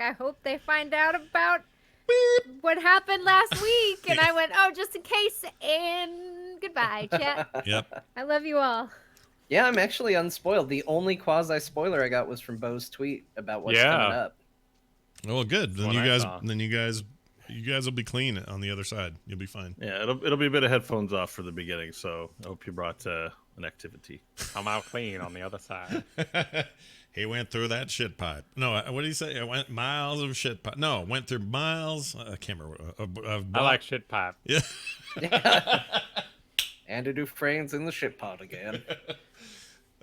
I hope they find out about what happened last week. And I went, oh, just in case. And goodbye, chat. Yep. I love you all. Yeah, I'm actually unspoiled. The only quasi-spoiler I got was from Bo's tweet about what's coming up. Well, good. Then you guys will be clean on the other side. You'll be fine. Yeah, it'll be a bit of headphones off for the beginning, so I hope you brought an activity. I'm out clean on the other side. He went through that shit pipe. No, what did he say? I went miles of shit pipe. No, went through miles. I can't remember. I like shit pipe. Yeah. Andy Dufresne's in the shit pot again.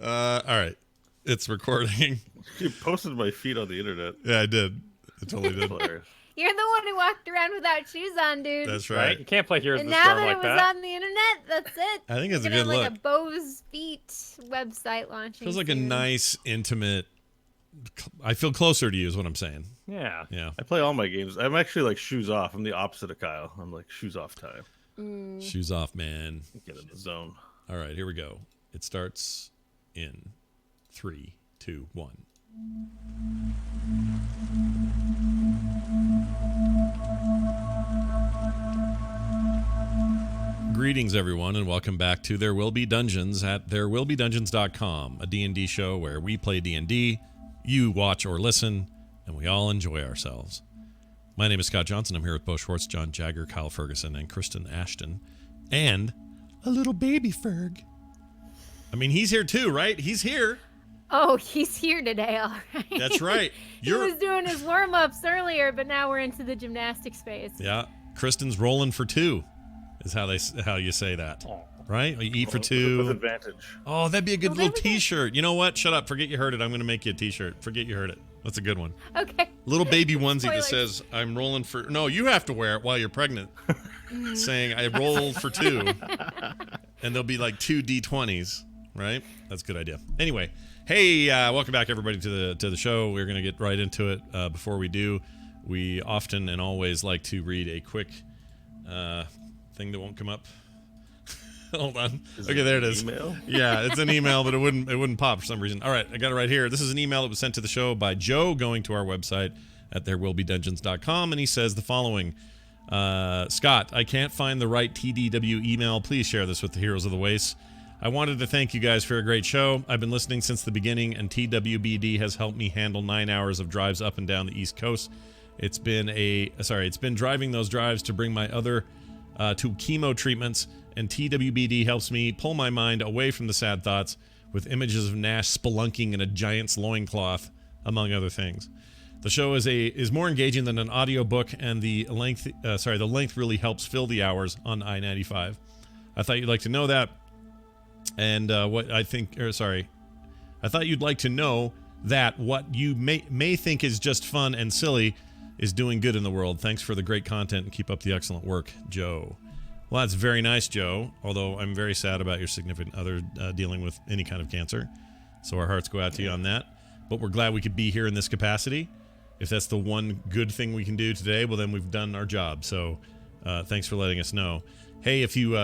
All right. It's recording. You posted my feet on the internet. Yeah, I did. I totally did. You're the one who walked around without shoes on, dude. That's right. You can't play Heroes of And the now Storm that like it was that. on the internet, that's it. I think it's a We're good gonna look. have, like a Bo's Feet website launching. Feels like a soon. nice, intimate. I feel closer to you, is what I'm saying. Yeah. Yeah. I play all my games. I'm actually like shoes off. I'm the opposite of Kyle. I'm like shoes off time. Shoes off, man. Get in the zone. All right, here we go. It starts in 3, 2, 1. Greetings, everyone, and welcome back to There Will Be Dungeons at therewillbedungeons.com, a D&D show where we play D&D, you watch or listen, and we all enjoy ourselves. My name is Scott Johnson. I'm here with Bo Schwartz, John Jagger, Kyle Ferguson, and Kristen Ashton, and a little baby Ferg. I mean, he's here too, right? He's here. Oh, he's here today, all right. That's right. He was doing his warm-ups earlier, but now we're into the gymnastics phase. Yeah, Kristen's rolling for two, is how you say that, right? You eat for two. With advantage. Oh, that'd be a good Well, little there we go. T-shirt. You know what? Shut up. Forget you heard it. I'm going to make you a T-shirt. Forget you heard it. That's a good one. Okay. Little baby onesie that Spoilers. says, I'm rolling for... No, you have to wear it while you're pregnant. Saying, I rolled for two. And there'll be like 2 D20s, right? That's a good idea. Anyway, hey, welcome back, everybody, to the show. We're going to get right into it. Before we do, we often and always like to read a quick thing that won't come up. Hold on. Okay, there it is. Email? Yeah, it's an email, but it wouldn't pop for some reason. All right, I got it right here. This is an email that was sent to the show by Joe going to our website at therewillbedungeons.com, and he says the following. Scott, I can't find the right TDW email. Please share this with the Heroes of the Waste. I wanted to thank you guys for a great show. I've been listening since the beginning, and TWBD has helped me handle 9 hours of drives up and down the East Coast. It's been driving those drives to bring my other two chemo treatments, and TWBD helps me pull my mind away from the sad thoughts with images of Nash spelunking in a giant's loincloth, among other things. The show is more engaging than an audiobook, and the length really helps fill the hours on I-95. I thought you'd like to know that, and I thought you'd like to know that what you may think is just fun and silly is doing good in the world. Thanks for the great content and keep up the excellent work, Joe. Well, that's very nice, Joe, although I'm very sad about your significant other dealing with any kind of cancer. So our hearts go out to you on that. But we're glad we could be here in this capacity. If that's the one good thing we can do today, well, then we've done our job. So thanks for letting us know. Hey, if you're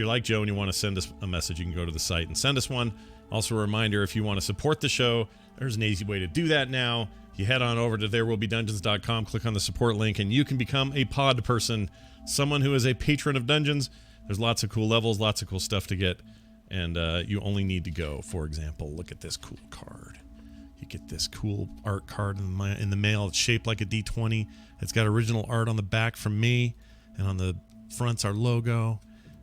like Joe and you want to send us a message, you can go to the site and send us one. Also, a reminder, if you want to support the show, there's an easy way to do that now. You head on over to therewillbedungeons.com, click on the support link, and you can become a pod person, someone who is a patron of Dungeons. There's lots of cool levels, lots of cool stuff to get, and you only need to go. For example, look at this cool card. You get this cool art card in the mail. It's shaped like a D20. It's got original art on the back from me, and on the front's our logo.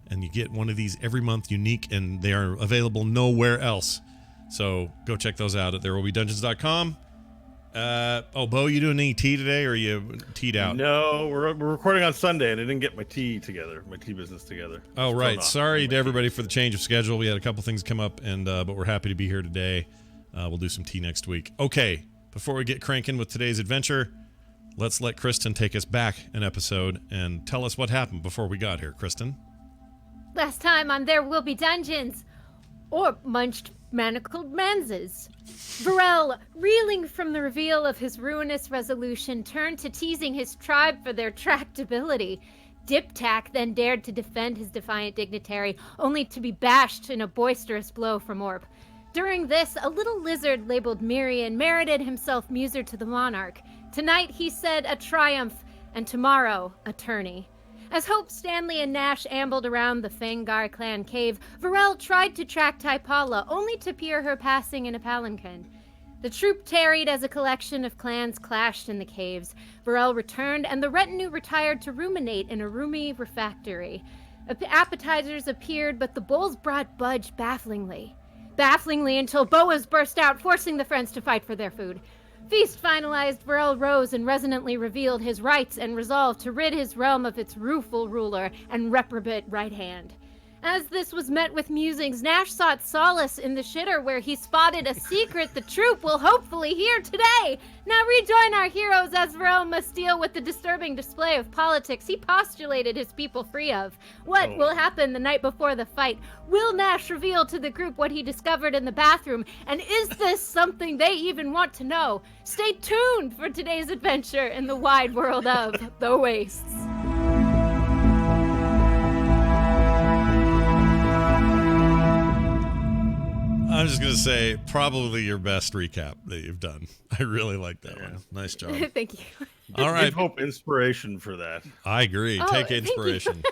And you get one of these every month, unique, and they are available nowhere else. So go check those out at therewillbedungeons.com. Bo, you doing any tea today, or are you teed out? No, we're recording on Sunday, and I didn't get my tea business together. Oh, right. Sorry to everybody for the change of schedule. We had a couple things come up, and but we're happy to be here today. We'll do some tea next week. Okay, before we get cranking with today's adventure, let's let Kristen take us back an episode and tell us what happened before we got here. Kristen? Last time on There Will Be Dungeons, or Munched Manacled Manses. Varel, reeling from the reveal of his ruinous resolution, turned to teasing his tribe for their tractability. Diptak then dared to defend his defiant dignitary, only to be bashed in a boisterous blow from Orp. During this, a little lizard labeled Mirian merited himself muser to the monarch. Tonight, he said, a triumph, and tomorrow, a tourney. As Hope, Stanley, and Nash ambled around the Fangar clan cave, Varel tried to track Typala, only to peer her passing in a palanquin. The troop tarried as a collection of clans clashed in the caves. Varel returned, and the retinue retired to ruminate in a roomy refectory. Appetizers appeared, but the bowls brought Budge bafflingly. Bafflingly until Boaz burst out, forcing the friends to fight for their food. Feast finalized, Varel rose and resonantly revealed his rights and resolve to rid his realm of its rueful ruler and reprobate right hand. As this was met with musings, Nash sought solace in the shitter where he spotted a secret the troop will hopefully hear today. Now rejoin our heroes as Varel must deal with the disturbing display of politics he postulated his people free of. What will happen the night before the fight? Will Nash reveal to the group what he discovered in the bathroom? And is this something they even want to know? Stay tuned for today's adventure in the wide world of The Wastes. I'm just gonna say, probably your best recap that you've done. I really like that one. Nice job. Thank you. All right, Give Hope inspiration for that. I agree. Oh, Take thank you. inspiration.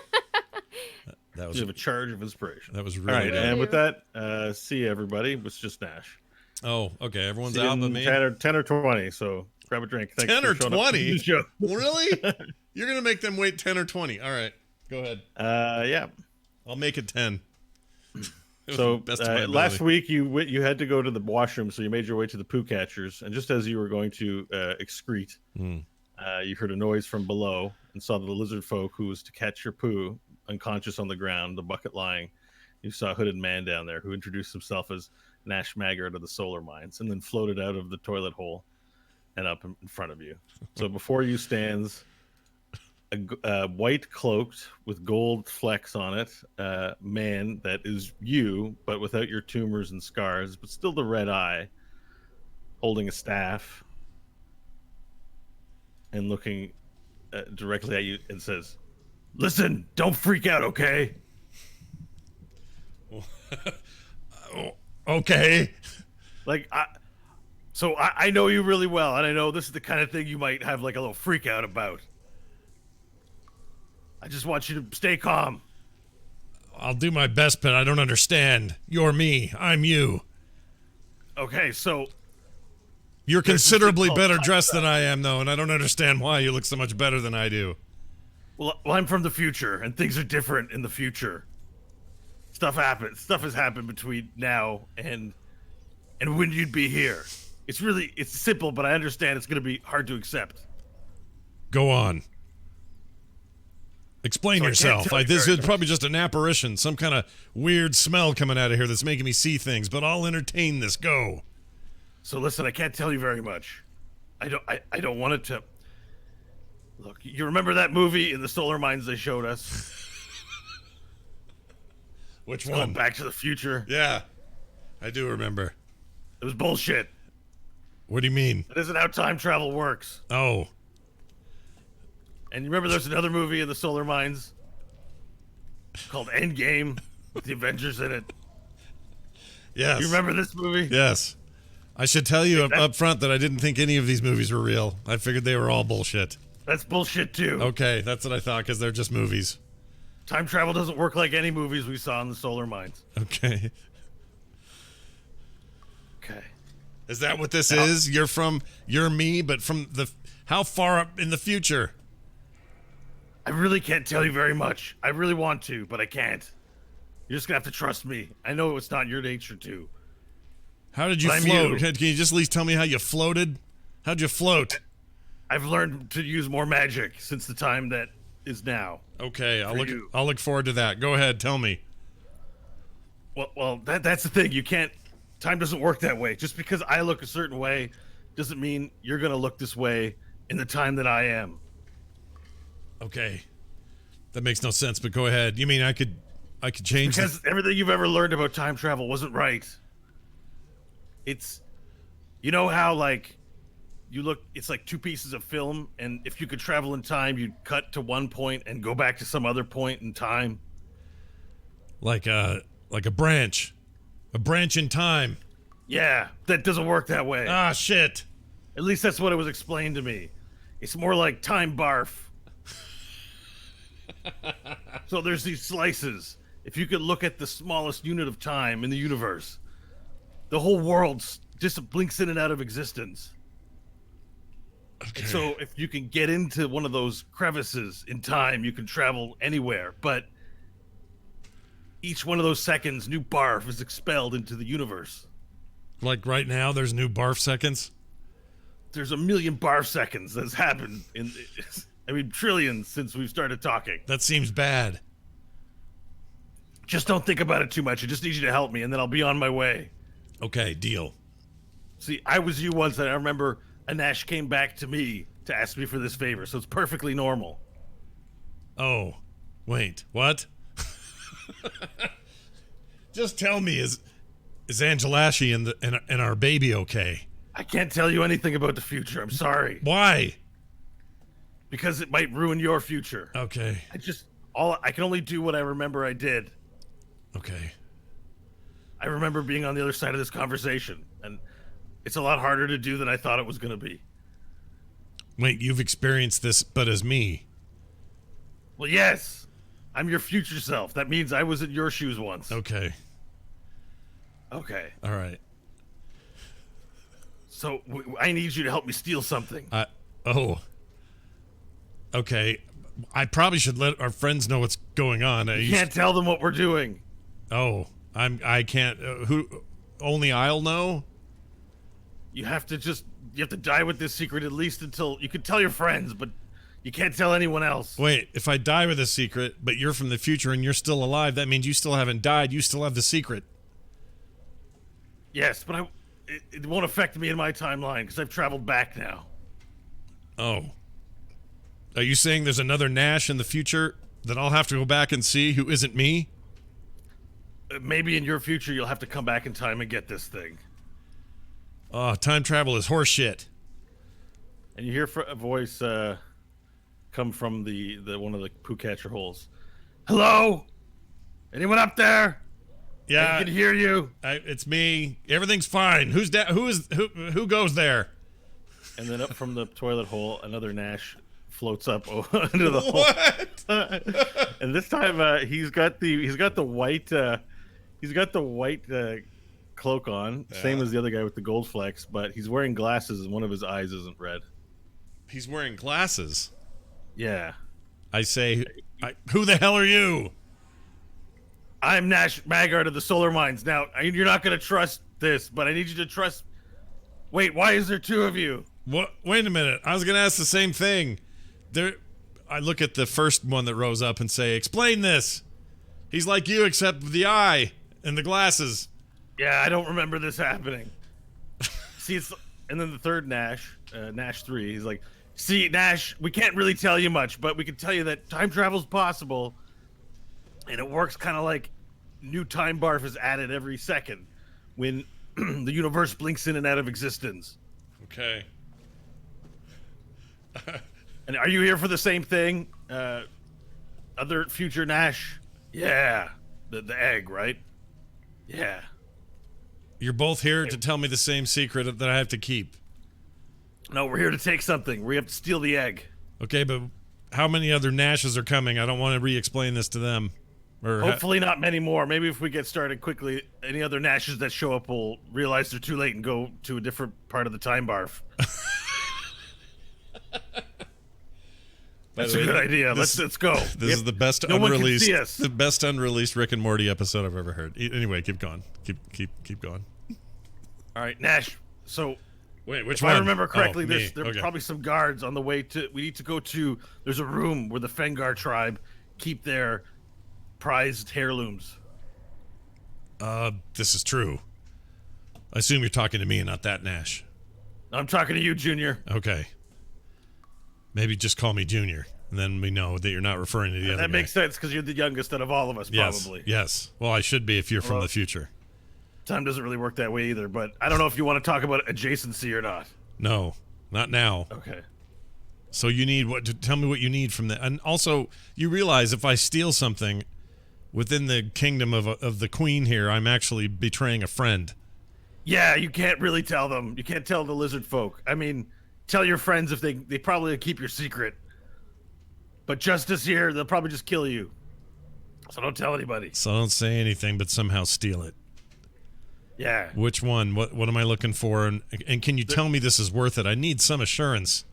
That was You have a charge of inspiration. that was All really right, good. and with that, see you, everybody. It's just Nash. Oh, okay. Everyone's See you out in but me. 10 or 20, so grab a drink. Thanks 10 for or showing up to 20? the show. Really? You're gonna make them wait 10 or 20. All right, go ahead. Yeah. I'll make it 10. So Best of my ability. last week you had to go to the washroom, so you made your way to the poo catchers, and just as you were going to excrete, you heard a noise from below and saw the lizard folk who was to catch your poo, unconscious on the ground, the bucket lying. You saw a hooded man down there who introduced himself as Nash Maggart of the Solar Mines, and then floated out of the toilet hole and up in front of you. So before you stands a white cloaked with gold flecks on it man that is you, but without your tumors and scars, but still the red eye, holding a staff and looking directly at you and says, "Listen, don't freak out, okay?" Okay. Like, I know you really well, and I know this is the kind of thing you might have like a little freak out about. I just want you to stay calm. I'll do my best, but I don't understand. You're me. I'm you. Okay, so You're considerably called better time dressed than travel. I am, though, and I don't understand why you look so much better than I do. well, I'm from the future, and things are different in the future. Stuff happens. Stuff has happened between now and when you'd be here. It's simple, but I understand it's going to be hard to accept. Go on. Explain So I can't yourself. tell you This very is much. probably just an apparition, some kind of weird smell coming out of here that's making me see things, but I'll entertain this. Go. So listen, I can't tell you very much. I don't want it to. Look, you remember that movie in the Solar Mines they showed us? Which Going one? Back to the Future. Yeah, I do remember. It was bullshit. What do you mean? That isn't how time travel works. Oh, And you remember there's another movie in the Solar Mines called Endgame with the Avengers in it. yes. You remember this movie? Yes. I should tell you that- up front that I didn't think any of these movies were real. I figured they were all bullshit. That's bullshit too. Okay, that's what I thought, because they're just movies. Time travel doesn't work like any movies we saw in the Solar Mines. Okay. Okay. Is that what this is? You're me, but from how far up in the future? I really can't tell you very much. I really want to, but I can't. You're just gonna have to trust me. I know it's not your nature to. How did you But I'm float? you. Can you just at least tell me how you floated? How'd you float? I've learned to use more magic since the time that is now. Okay, For you. I'll look forward to that. Go ahead, tell me. Well, that's the thing. You can't. Time doesn't work that way. Just because I look a certain way, doesn't mean you're gonna look this way in the time that I am. Okay. That makes no sense, but go ahead. You mean I could change Because everything you've ever learned about time travel wasn't right. It's, you know how like, you look. It's like two pieces of film, and if you could travel in time, you'd cut to one point and go back to some other point in time. like a branch in time. Yeah, that doesn't work that way. Ah, shit. At least that's what it was explained to me. It's more like time barf. So there's these slices. If you could look at the smallest unit of time in the universe, the whole world just blinks in and out of existence. Okay. And so if you can get into one of those crevices in time, you can travel anywhere. But each one of those seconds, new barf is expelled into the universe. Like right now, there's new barf seconds. There's a million barf seconds that's happened in, I mean, trillions since we've started talking. That seems bad. Just don't think about it too much. I just need you to help me, and then I'll be on my way. Okay, deal. See, I was you once, and I remember Anash came back to me to ask me for this favor, so it's perfectly normal. Oh, wait, what? Just tell me, is Angelashi and our baby okay? I can't tell you anything about the future. I'm sorry. Why? Because it might ruin your future. Okay, I can only do what I remember I did. okay. I remember being on the other side of this conversation, and it's a lot harder to do than I thought it was going to be. Wait, you've experienced this, but as me. Well, yes. I'm your future self. That means I was in your shoes once. Okay, Okay. all right. So I need you to help me steal something. Oh. Okay, I probably should let our friends know what's going on. You can't tell them what we're doing. Oh, I can't. Who? Only I'll know. You have to die with this secret at least until you can tell your friends, but you can't tell anyone else. Wait, if I die with a secret, but you're from the future and you're still alive, that means you still haven't died. You still have the secret. Yes, but it won't affect me in my timeline because I've traveled back now. Oh. Are you saying there's another Nash in the future that I'll have to go back and see who isn't me? Maybe in your future you'll have to come back in time and get this thing. Oh, time travel is horseshit. And you hear a voice come from the one of the poo catcher holes. Hello? Anyone up there? Yeah, I can hear you. it's me. Everything's fine. Who goes there? And then up from the toilet hole, another Nash floats up into the hole. What? And this time he's got the white cloak on, same as the other guy with the gold flecks, but he's wearing glasses and one of his eyes isn't red. He's wearing glasses. Yeah. I say, who the hell are you? I'm Nash Maggard of the Solar Mines. Now, you're not going to trust this, but I need you to trust... Wait, why is there two of you? What? Wait a minute. I was going to ask the same thing. I look at the first one that rose up and say, explain this. He's like you except with the eye and the glasses. Yeah, I don't remember this happening. See, and then the third Nash, Nash 3, he's like, see, Nash, we can't really tell you much, but we can tell you that time travel's possible, and it works kind of like new time barf is added every second when the universe blinks in and out of existence. Okay. And are you here for the same thing? Other future Nash? Yeah. The egg, right? Yeah. You're both here to tell me the same secret that I have to keep. No, we're here to take something. We have to steal the egg. Okay, but how many other Nashes are coming? I don't want to re-explain this to them. Or hopefully not many more. Maybe if we get started quickly, any other Nashes that show up will realize they're too late and go to a different part of the time barf. That's a good idea. Let's go. This is the best no unreleased, one can see us. the best unreleased Rick and Morty episode I've ever heard. Anyway, keep going. Keep going. All right, Nash. So, wait, which if one? I remember correctly, Oh, there are okay. probably some guards on the way to. We need to go to. There's a room where the Fengar tribe keep their prized heirlooms. This is true. I assume you're talking to me and not that Nash. I'm talking to you, Junior. Okay. Maybe just call me Junior, and then we know that you're not referring to the other That guy. makes sense because you're the youngest out of all of us, Yes. probably. Yes. Well, I should be if you're from the future. Time doesn't really work that way either, but I don't know if you want to talk about adjacency or not. No, not now. Okay. So you need tell me what you need from the, and also you realize if I steal something within the kingdom of the queen here, I'm actually betraying a friend. Yeah, you can't really tell them. You can't tell the lizard folk. I mean, tell your friends if they probably keep your secret. But justice here, they'll probably just kill you. So don't tell anybody. So don't say anything, but somehow steal it. Yeah. Which one? What am I looking for? And can you tell me this is worth it? I need some assurance.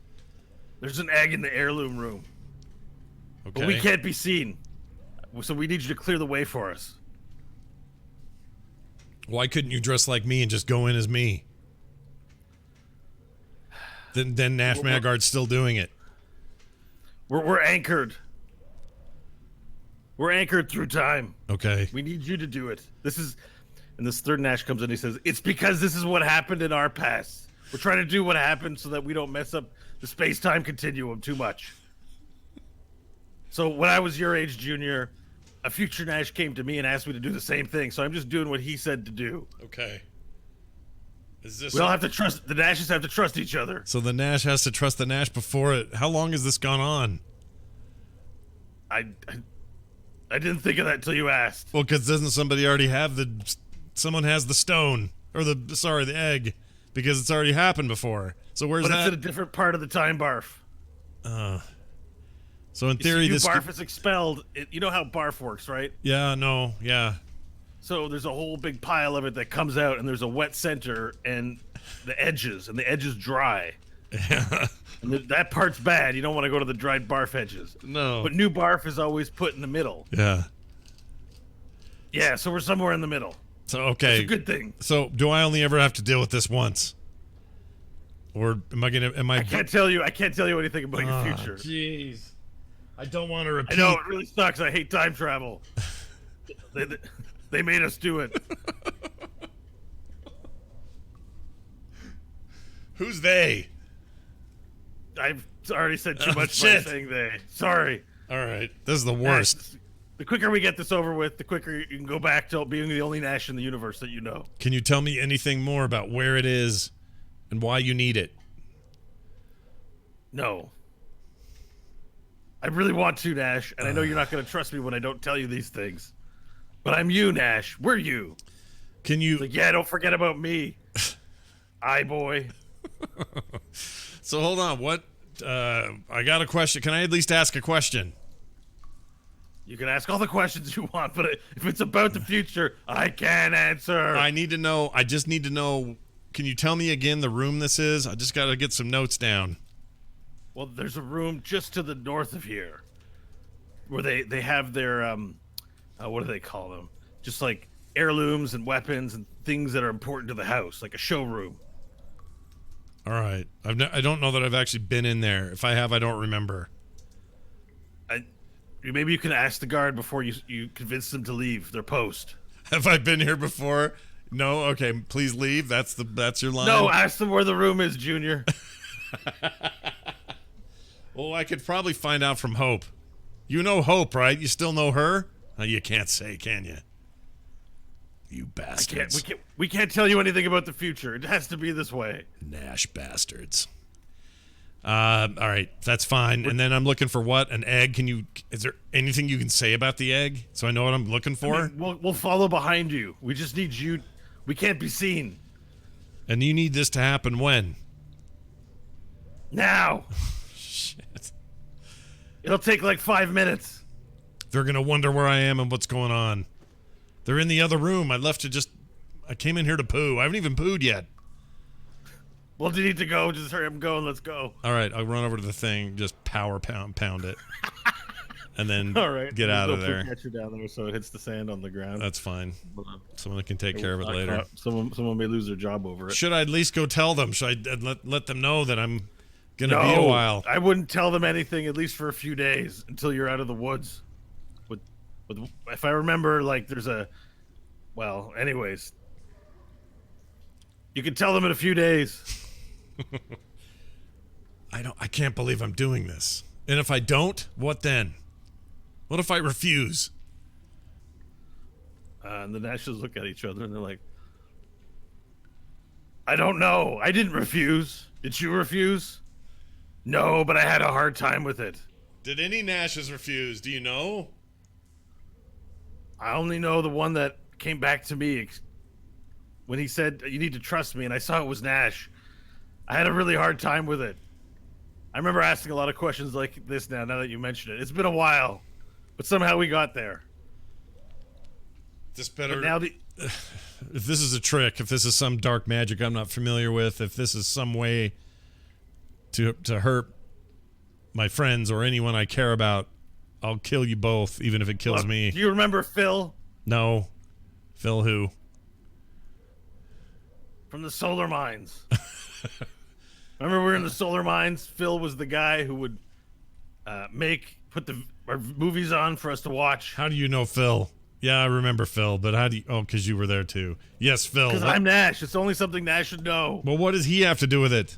There's an egg in the heirloom room. Okay. But we can't be seen. So we need you to clear the way for us. Why couldn't you dress like me and just go in as me? Then Nash Magard's still doing it. We're anchored. We're anchored through time. Okay. We need you to do it. And this third Nash comes in and he says, it's because this is what happened in our past. We're trying to do what happened so that we don't mess up the space-time continuum too much. So when I was your age, Junior, a future Nash came to me and asked me to do the same thing. So I'm just doing what he said to do. Okay. Is this? We all have to trust. The Nashes have to trust each other. So the Nash has to trust the Nash before it. How long has this gone on? I didn't think of that until you asked. Well, because doesn't somebody already have someone has the stone or the egg, because it's already happened before. So where's But that? it's in a different part of the time, Barf. So in theory, You this. Barf is expelled. You know how Barf works, right? Yeah. No. Yeah. So there's a whole big pile of it that comes out, and there's a wet center and the edges dry. Yeah. And that part's bad. You don't want to go to the dried barf edges. No. But new barf is always put in the middle. Yeah. Yeah, so we're somewhere in the middle. So okay. It's a good thing. So do I only ever have to deal with this once? Or am I gonna? I can't tell you anything about your future. Jeez. I don't want to repeat. I know it really sucks. I hate time travel. They made us do it. Who's they? I've already said too Oh, much by shit. saying they. Sorry. All right. This is the worst. The quicker we get this over with, the quicker you can go back to being the only Nash in the universe that you know. Can you tell me anything more about where it is and why you need it? No. I really want to, Nash, and I know you're not going to trust me when I don't tell you these things. But I'm you, Nash. We're you. Can you? Like, yeah, don't forget about me. I boy. So hold on. What? I got a question. Can I at least ask a question? You can ask all the questions you want, but if it's about the future, I can't answer. I need to know. I just need to know. Can you tell me again the room this is? I just got to get some notes down. Well, there's a room just to the north of here where they have their what do they call them? Just like heirlooms and weapons and things that are important to the house, like a showroom. All right. I don't know that I've actually been in there. If I have, I don't remember. Maybe you can ask the guard before you convince them to leave their post. Have I been here before? No. Okay. Please leave. That's your line. No, ask them where the room is, Junior. Well, I could probably find out from Hope. You know Hope, right? You still know her? You can't say, can you? You bastards. We can't tell you anything about the future. It has to be this way. Nash bastards. All right, that's fine. And then I'm looking for what? An egg? Is there anything you can say about the egg so I know what I'm looking for? I mean, we'll follow behind you. We just need you. We can't be seen. And you need this to happen when? Now. Shit. It'll take like 5 minutes. They're going to wonder where I am and what's going on. They're in the other room. I came in here to poo. I haven't even pooed yet. Well, you need to go. Just hurry up and go and let's go. All right, I'll run over to the thing, just pound it. And then All right. get out of there. Catcher down there so it hits the sand on the ground. That's fine. Someone can take care of it later. Someone may lose their job over it. Should I at least go tell them? Should I let them know that I'm gonna be a while? I wouldn't tell them anything, at least for a few days, until you're out of the woods. If I remember, like, there's a... Well, anyways. You can tell them in a few days. I can't believe I'm doing this. And if I don't, what then? What if I refuse? And the Nashes look at each other and they're like, I don't know. I didn't refuse. Did you refuse? No, but I had a hard time with it. Did any Nashes refuse? Do you know? I only know the one that came back to me when he said, you need to trust me, and I saw it was Nash. I had a really hard time with it. I remember asking a lot of questions like this now that you mention it. It's been a while, but somehow we got there. This better. But now if this is a trick, if this is some dark magic I'm not familiar with, if this is some way to hurt my friends or anyone I care about, I'll kill you both, even if it kills me. Do you remember Phil? No. Phil who? From the solar mines. Remember we were in the solar mines? Phil was the guy who would put our movies on for us to watch. How do you know Phil? Yeah, I remember Phil, but how do you... Oh, because you were there too. Yes, Phil. Because I'm Nash. It's only something Nash should know. Well, what does he have to do with it?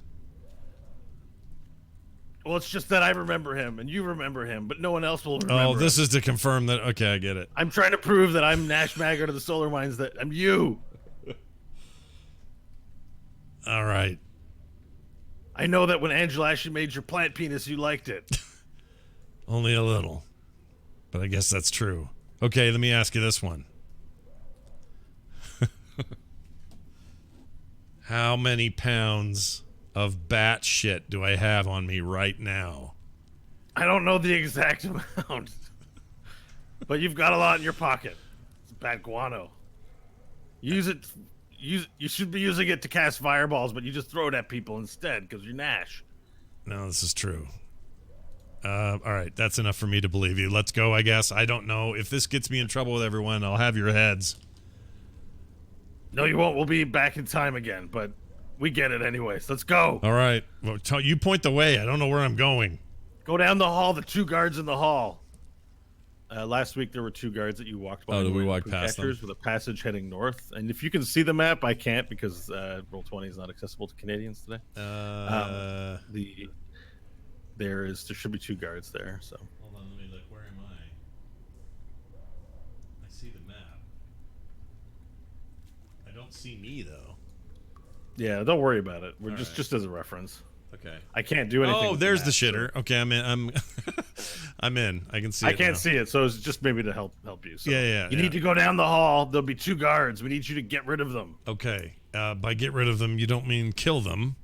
Well, it's just that I remember him, and you remember him, but no one else will remember Oh, this him. is to confirm that... Okay, I get it. I'm trying to prove that I'm Nash Maggard of the solar mines, that I'm you. All right. I know that when Angela Ashley made your plant penis, you liked it. Only a little. But I guess that's true. Okay, let me ask you this one. How many pounds of bat shit do I have on me right now? I don't know the exact amount, but you've got a lot in your pocket. It's bat guano. Use it. You should be using it to cast fireballs, but you just throw it at people instead because you're Nash. No, this is true. All right, that's enough for me to believe you. Let's go, I guess. I don't know. If this gets me in trouble with everyone, I'll have your heads. No, you won't. We'll be back in time again, but we get it anyways. Let's go. All right. Well, you point the way. I don't know where I'm going. Go down the hall. The 2 guards in the hall. Last week there were 2 guards that you walked by. Oh, did we who were walk past them? with a passage heading north. And if you can see the map, I can't because Roll20 is not accessible to Canadians today. There should be 2 guards there. So Hold on, let me look. Where am I? I see the map. I don't see me though. yeah, don't worry about it. We're All right. just as a reference. Okay. I can't do anything. Oh, with there's the map, so- shitter. Okay, I'm in. I'm in. I can see. I it can't now. see it, so it's just maybe to help you. So Yeah. You need to go down the hall. There'll be 2 guards. We need you to get rid of them. Okay. By get rid of them, you don't mean kill them.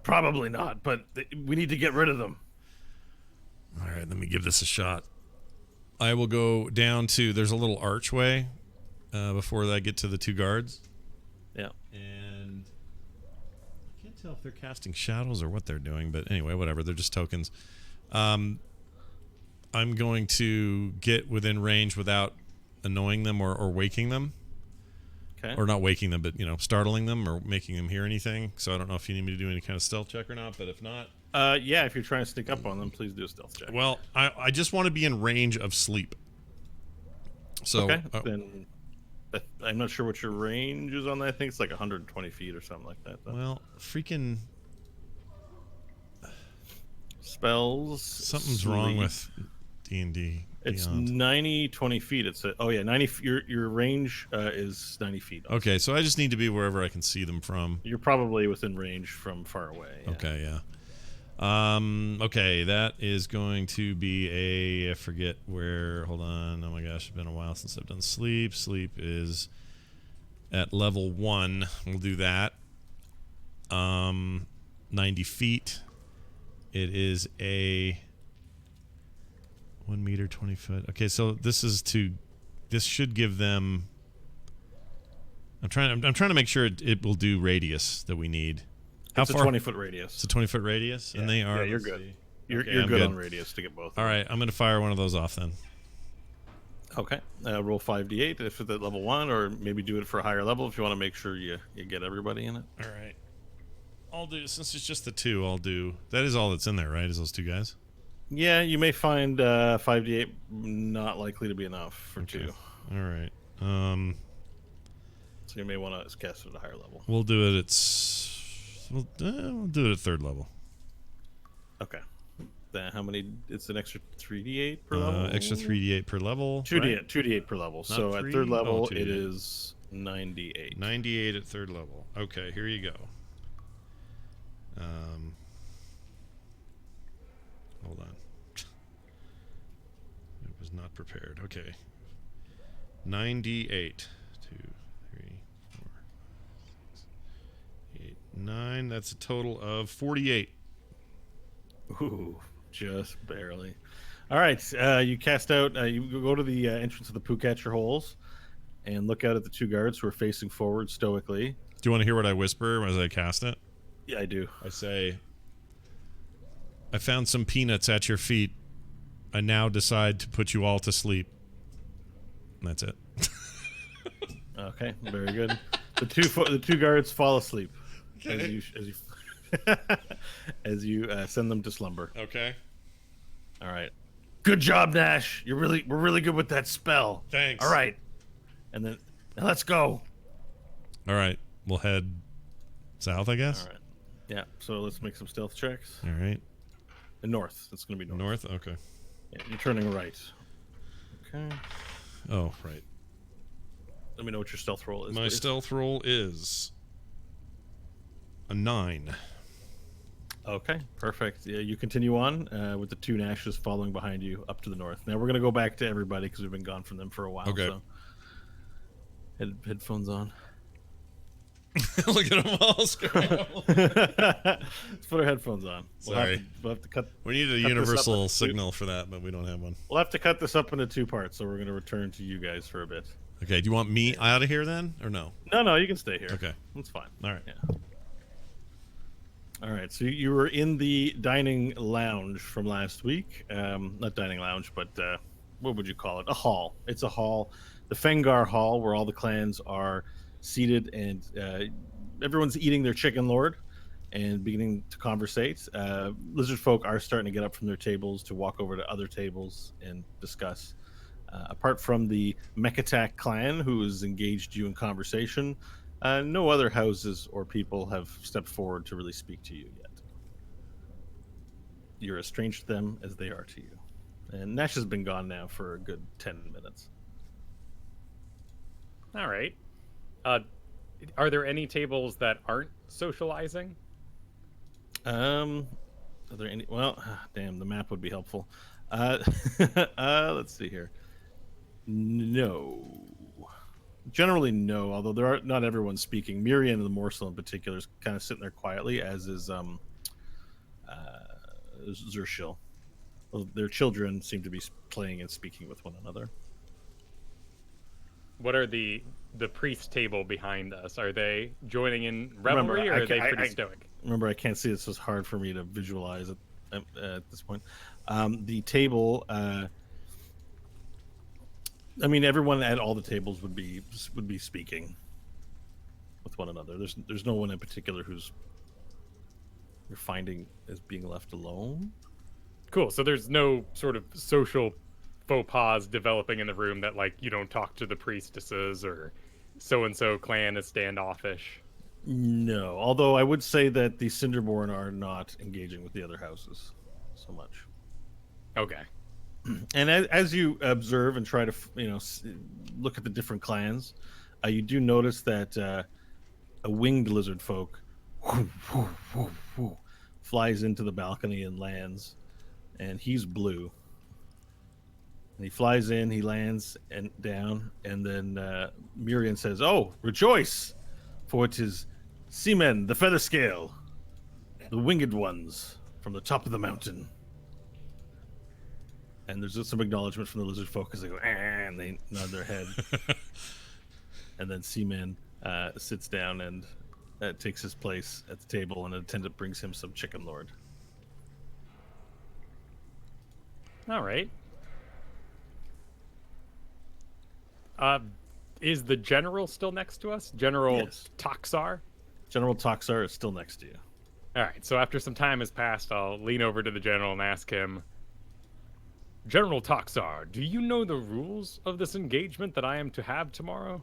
Probably not, but we need to get rid of them. All right, let me give this a shot. I will go down to. There's a little archway before I get to the 2 guards. Yeah. And I can't tell if they're casting shadows or what they're doing, but anyway, whatever. They're just tokens. I'm going to get within range without annoying them or waking them. Okay. Or not waking them, but, startling them or making them hear anything. So I don't know if you need me to do any kind of stealth check or not, but if not... Yeah, if you're trying to sneak up on them, please do a stealth check. Well, I just want to be in range of sleep. So, okay, then I'm not sure what your range is on that. I think it's like 120 feet or something like that. Though. well, freaking... Spells. Something's wrong with D&D. It's Beyond. 20 feet. It's 90. Your range is 90 feet. Okay, so I just need to be wherever I can see them from. You're probably within range from far away. Yeah. Okay, yeah. Okay, that is going to be I forget where. Hold on. Oh my gosh, it's been a while since I've done sleep. Sleep is at level 1. We'll do that. 90 feet. It is a 1 meter, 20 foot. Okay, so this should give them. I'm trying to make sure it will do radius that we need. How It's far? a 20-foot radius. It's a 20-foot radius, and they are. Yeah, you're let's good. see. You're Okay, you're I'm good on radius to get both. All right, I'm gonna fire one of those off then. Okay. Roll 5d8 if it's at level 1, or maybe do it for a higher level if you want to make sure you get everybody in it. All right. I'll do, since it's just the 2. I'll do. That is all that's in there, right? Is those 2 guys? Yeah, you may find 5d8 not likely to be enough for Okay. 2. All right. So you may want to cast it at a higher level. We'll do it. We'll do it at 3rd level. Okay. Then how many? It's an extra 3d8 per level. Extra 3d8 per level. 2d8, right? 2d8 per level. So at 3? 3rd level, Oh, it 2d8. is 98. 98 at 3rd level. Okay, here you go. Hold on. It was not prepared. Okay. 98. 2, 3, 4, 6, 8, 9. That's a total of 48. Ooh, just barely. All right, you cast out. You go to the entrance of the Poocatcher holes, and look out at the two guards who are facing forward stoically. Do you want to hear what I whisper as I cast it? Yeah, I do. I say, I found some peanuts at your feet. I now decide to put you all to sleep. And that's it. Okay, very good. The two guards fall asleep Okay. as you send them to slumber. Okay. All right. Good job, Nash. We're really good with that spell. Thanks. All right. And then now let's go. All right. We'll head south, I guess. All right. Yeah. So let's make some stealth checks. All right. North. It's going to be north. North? Okay. Yeah, you're turning right. Okay. Oh, right. Let me know what your stealth roll is. My please. stealth roll is a 9. Okay, perfect. Yeah, you continue on with the two Nashes following behind you up to the north. Now we're going to go back to everybody because we've been gone from them for a while. Okay. So. Headphones on. Look at them all scramble. Let's put our headphones on. Sorry. We'll have to cut. We need a Cut this up universal into two. signal for that, but we don't have one. We'll have to cut this up into two parts. So we're going to return to you guys for a bit. Okay, do you want me out of here then, or no? No, you can stay here. Okay. That's fine. All right. Yeah. All right. So you were in the dining lounge from last week. Not dining lounge, but what would you call it? A hall. It's a hall, the Fengar Hall, where all the clans are seated and everyone's eating their chicken lord and beginning to conversate. Lizard folk are starting to get up from their tables to walk over to other tables and discuss. Apart from the Mekatak clan, who has engaged you in conversation, no other houses or people have stepped forward to really speak to you yet. You're as strange to them as they are to you. And Nash has been gone now for a good 10 minutes. All right. Are there any tables that aren't socializing? Are there any? Well, damn, the map would be helpful. Let's see here. No. Generally, no. Although not everyone's speaking. Miriam and the Morsel in particular is kind of sitting there quietly, as is Zershil. Well, their children seem to be playing and speaking with one another. What are the priest table behind us? Are they joining in revelry, or are they pretty stoic? Remember, I can't see it, so it's hard for me to visualize it at this point. The table. I mean, everyone at all the tables would be speaking with one another. There's no one in particular who's you're finding as being left alone. Cool. So there's no sort of social faux pas developing in the room that, like, you don't talk to the priestesses or so-and-so clan is standoffish. No, although I would say that the Cinderborn are not engaging with the other houses so much. Okay. And as you observe and try to, look at the different clans, you do notice that a winged lizard folk flies into the balcony and lands, and he's blue. And he flies in, he lands and down, and then Miriam says, "Oh, rejoice, for it is seamen, the feather scale, the winged ones from the top of the mountain." And there's just some acknowledgement from the lizard folk as they go, and they nod their head. And then Seaman sits down and takes his place at the table, and an attendant brings him some chicken lord. All right. Is the general still next to us? General Yes. Toxar? General Toxar is still next to you. All right, so after some time has passed, I'll lean over to the general and ask him, General Toxar, do you know the rules of this engagement that I am to have tomorrow?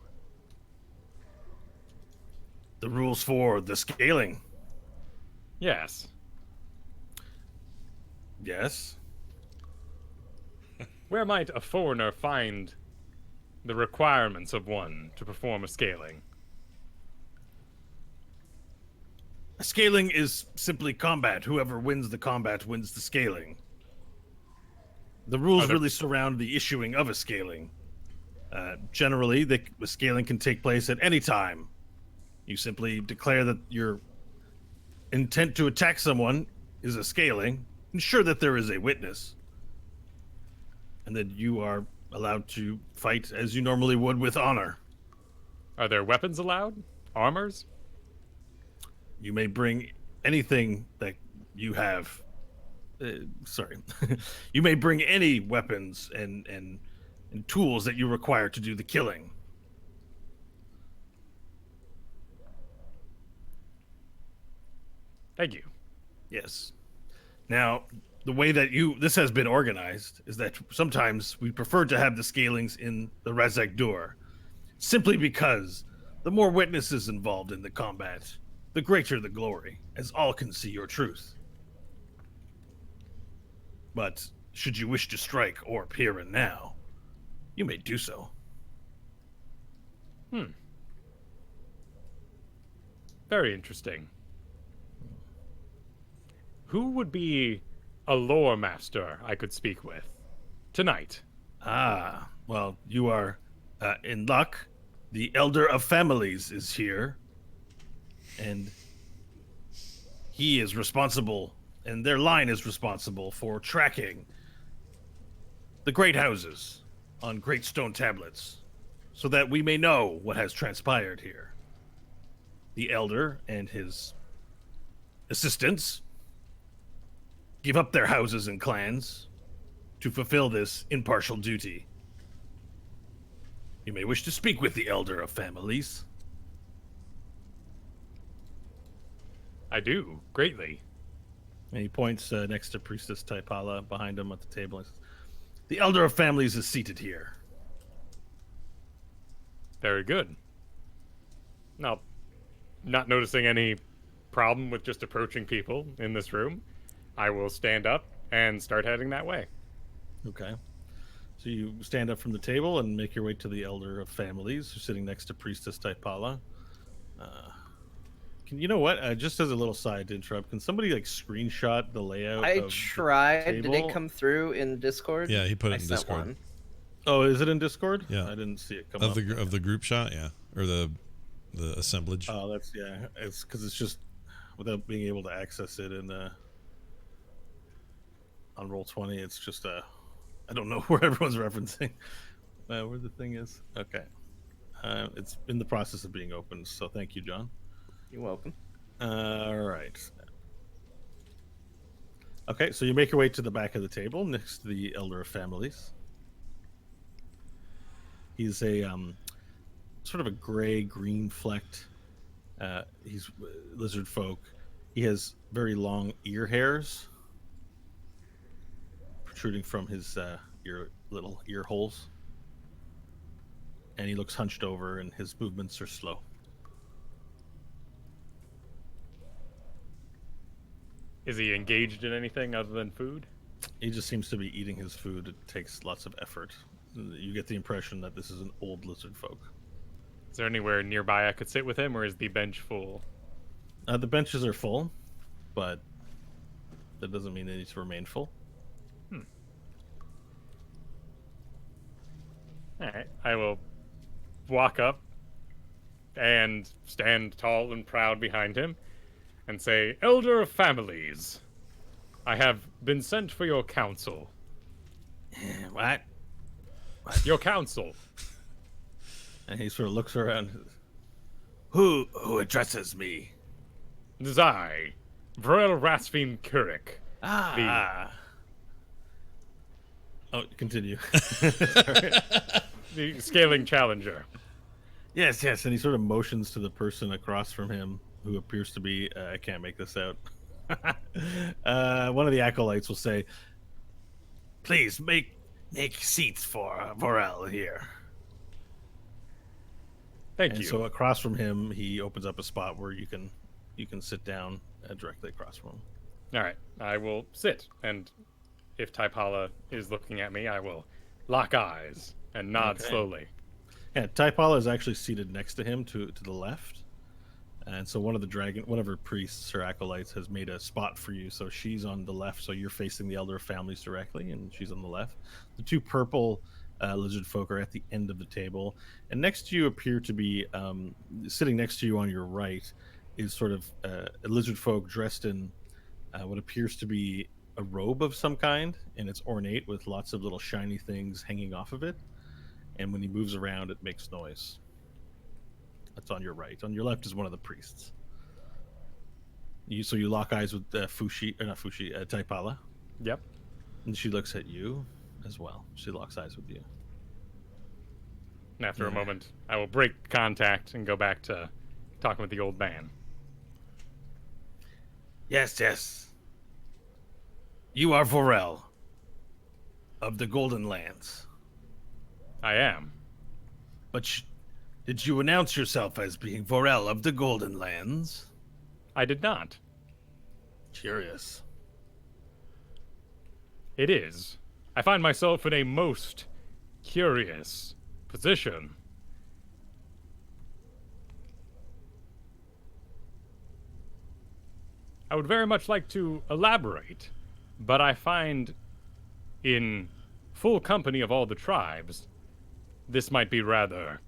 The rules for the scaling. Yes. Yes. Where might a foreigner find the requirements of one to perform a scaling? Scaling is simply combat. Whoever wins the combat wins the scaling. The rules really surround the issuing of a scaling. Generally, the scaling can take place at any time. You simply declare that your intent to attack someone is a scaling. ensure that there is a witness, and that you are allowed to fight as you normally would with honor. Are there weapons allowed? Armors? You may bring anything that you have. Sorry. You may bring any weapons and tools that you require to do the killing. Thank you. Yes. Now, the way that this has been organized is that sometimes we prefer to have the scalings in the Razak Dur, simply because the more witnesses involved in the combat, the greater the glory, as all can see your truth. But should you wish to strike or appear in now, you may do so. Very interesting. Who would be a lore master I could speak with tonight? Ah, well, you are in luck. The Elder of Families is here, and he is responsible, and their line is responsible for tracking the great houses on great stone tablets, so that we may know what has transpired here. The Elder and his assistants give up their houses and clans to fulfill this impartial duty. You may wish to speak with the Elder of Families. I do, greatly. And he points next to Priestess Taipala behind him at the table. And says, the Elder of Families is seated here. Very good. Now, not noticing any problem with just approaching people in this room, I will stand up and start heading that way. Okay. So you stand up from the table and make your way to the Elder of Families, who's sitting next to Priestess Taipala. You know what? Just as a little side to interrupt, can somebody screenshot the layout? I of tried. the Did table? it come through in Discord? Yeah, he put it I in sent Discord. one. Oh, is it in Discord? Yeah. I didn't see it come Of up. the group shot, yeah, or the assemblage. Oh, that's It's because it's just without being able to access it in on Roll20. It's just I don't know where everyone's referencing. Where the thing is. Okay, it's in the process of being opened. So thank you, John. You're welcome. All right. Okay, so you make your way to the back of the table next to the Elder of Families. He's a sort of a gray-green flecked. He's lizard folk. He has very long ear hairs protruding from his little ear holes, and he looks hunched over, and his movements are slow. Is he engaged in anything other than food? He just seems to be eating his food. It takes lots of effort. You get the impression that this is an old lizard folk. Is there anywhere nearby I could sit with him, or is the bench full? The benches are full, but that doesn't mean they need to remain full. Alright, I will walk up and stand tall and proud behind him and say, Elder of Families, I have been sent for your counsel. What? Your counsel. And he sort of looks around. Who addresses me? It is I, Vrel Rasvin Kurik. Ah. Oh, continue. The scaling challenger. Yes, and he sort of motions to the person across from him, who appears to be, I can't make this out. One of the acolytes will say, please make seats for Vorel here. Thank And you. so across from him, he opens up a spot where you can sit down directly across from him. Alright, I will sit, and if Taipala is looking at me, I will lock eyes and nod Okay. slowly. Yeah, Taipala is actually seated next to him to the left. And so one of her priests, her acolytes, has made a spot for you. So she's on the left, so you're facing the Elder of Families directly, and she's on the left. The two purple lizard folk are at the end of the table. And next to you appear to be, sitting next to you on your right, is sort of a lizard folk dressed in what appears to be a robe of some kind, and it's ornate with lots of little shiny things hanging off of it. And when he moves around, it makes noise. That's on your right. On your left is one of the priests. So you lock eyes with Taipala, Yep. and she looks at you as well. She locks eyes with you. And after a Yeah. moment, I will break contact and go back to talking with the old man. Yes, yes. You are Vorel of the Golden Lands. I am. But did you announce yourself as being Vorel of the Golden Lands? I did not. Curious. It is. I find myself in a most curious position. I would very much like to elaborate, but I find in full company of all the tribes, this might be rather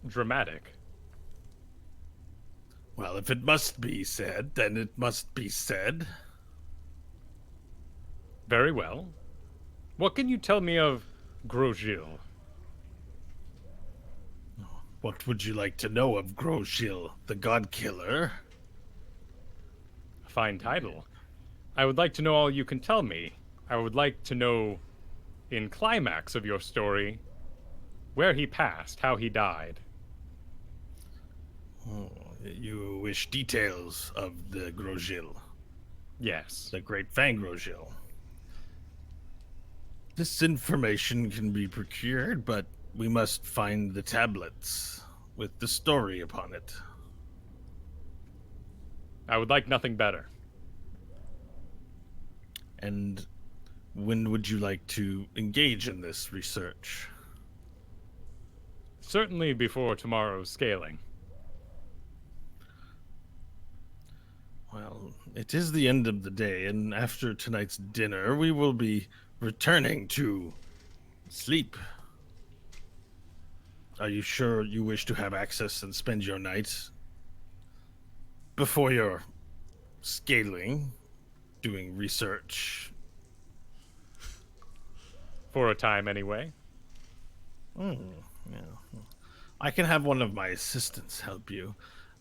dramatic. Well, if it must be said, then it must be said. Very well. What can you tell me of Grosjean? What would you like to know of Grosjean, the God Killer? A fine title. I would like to know all you can tell me. I would like to know, in climax of your story, where he passed, how he died. Oh, you wish details of the Grosjean, Yes. the Great Fang Grosjean. This information can be procured, but we must find the tablets with the story upon it. I would like nothing better. And when would you like to engage in this research? Certainly before tomorrow's scaling. Well, it is the end of the day, and after tonight's dinner, we will be returning to sleep. Are you sure you wish to have access and spend your night before your scaling, doing research? For a time, anyway. Yeah. I can have one of my assistants help you.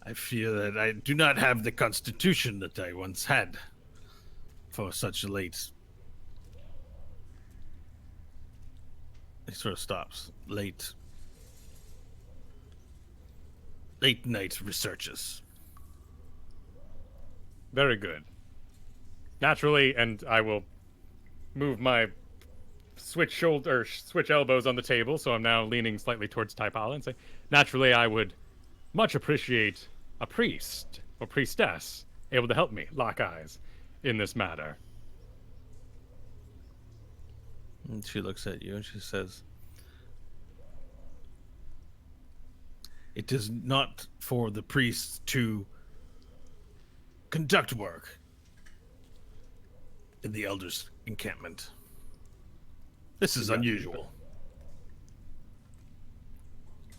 I fear that I do not have the constitution that I once had for such late. He sort of stops. Late night researches. Very good. Naturally, and I will move my switch elbows on the table, so I'm now leaning slightly towards Taipala and say, naturally, I would much appreciate a priest or priestess able to help me lock eyes in this matter. And she looks at you and she says, "It is not for the priests to conduct work in the elders' encampment. This is unusual."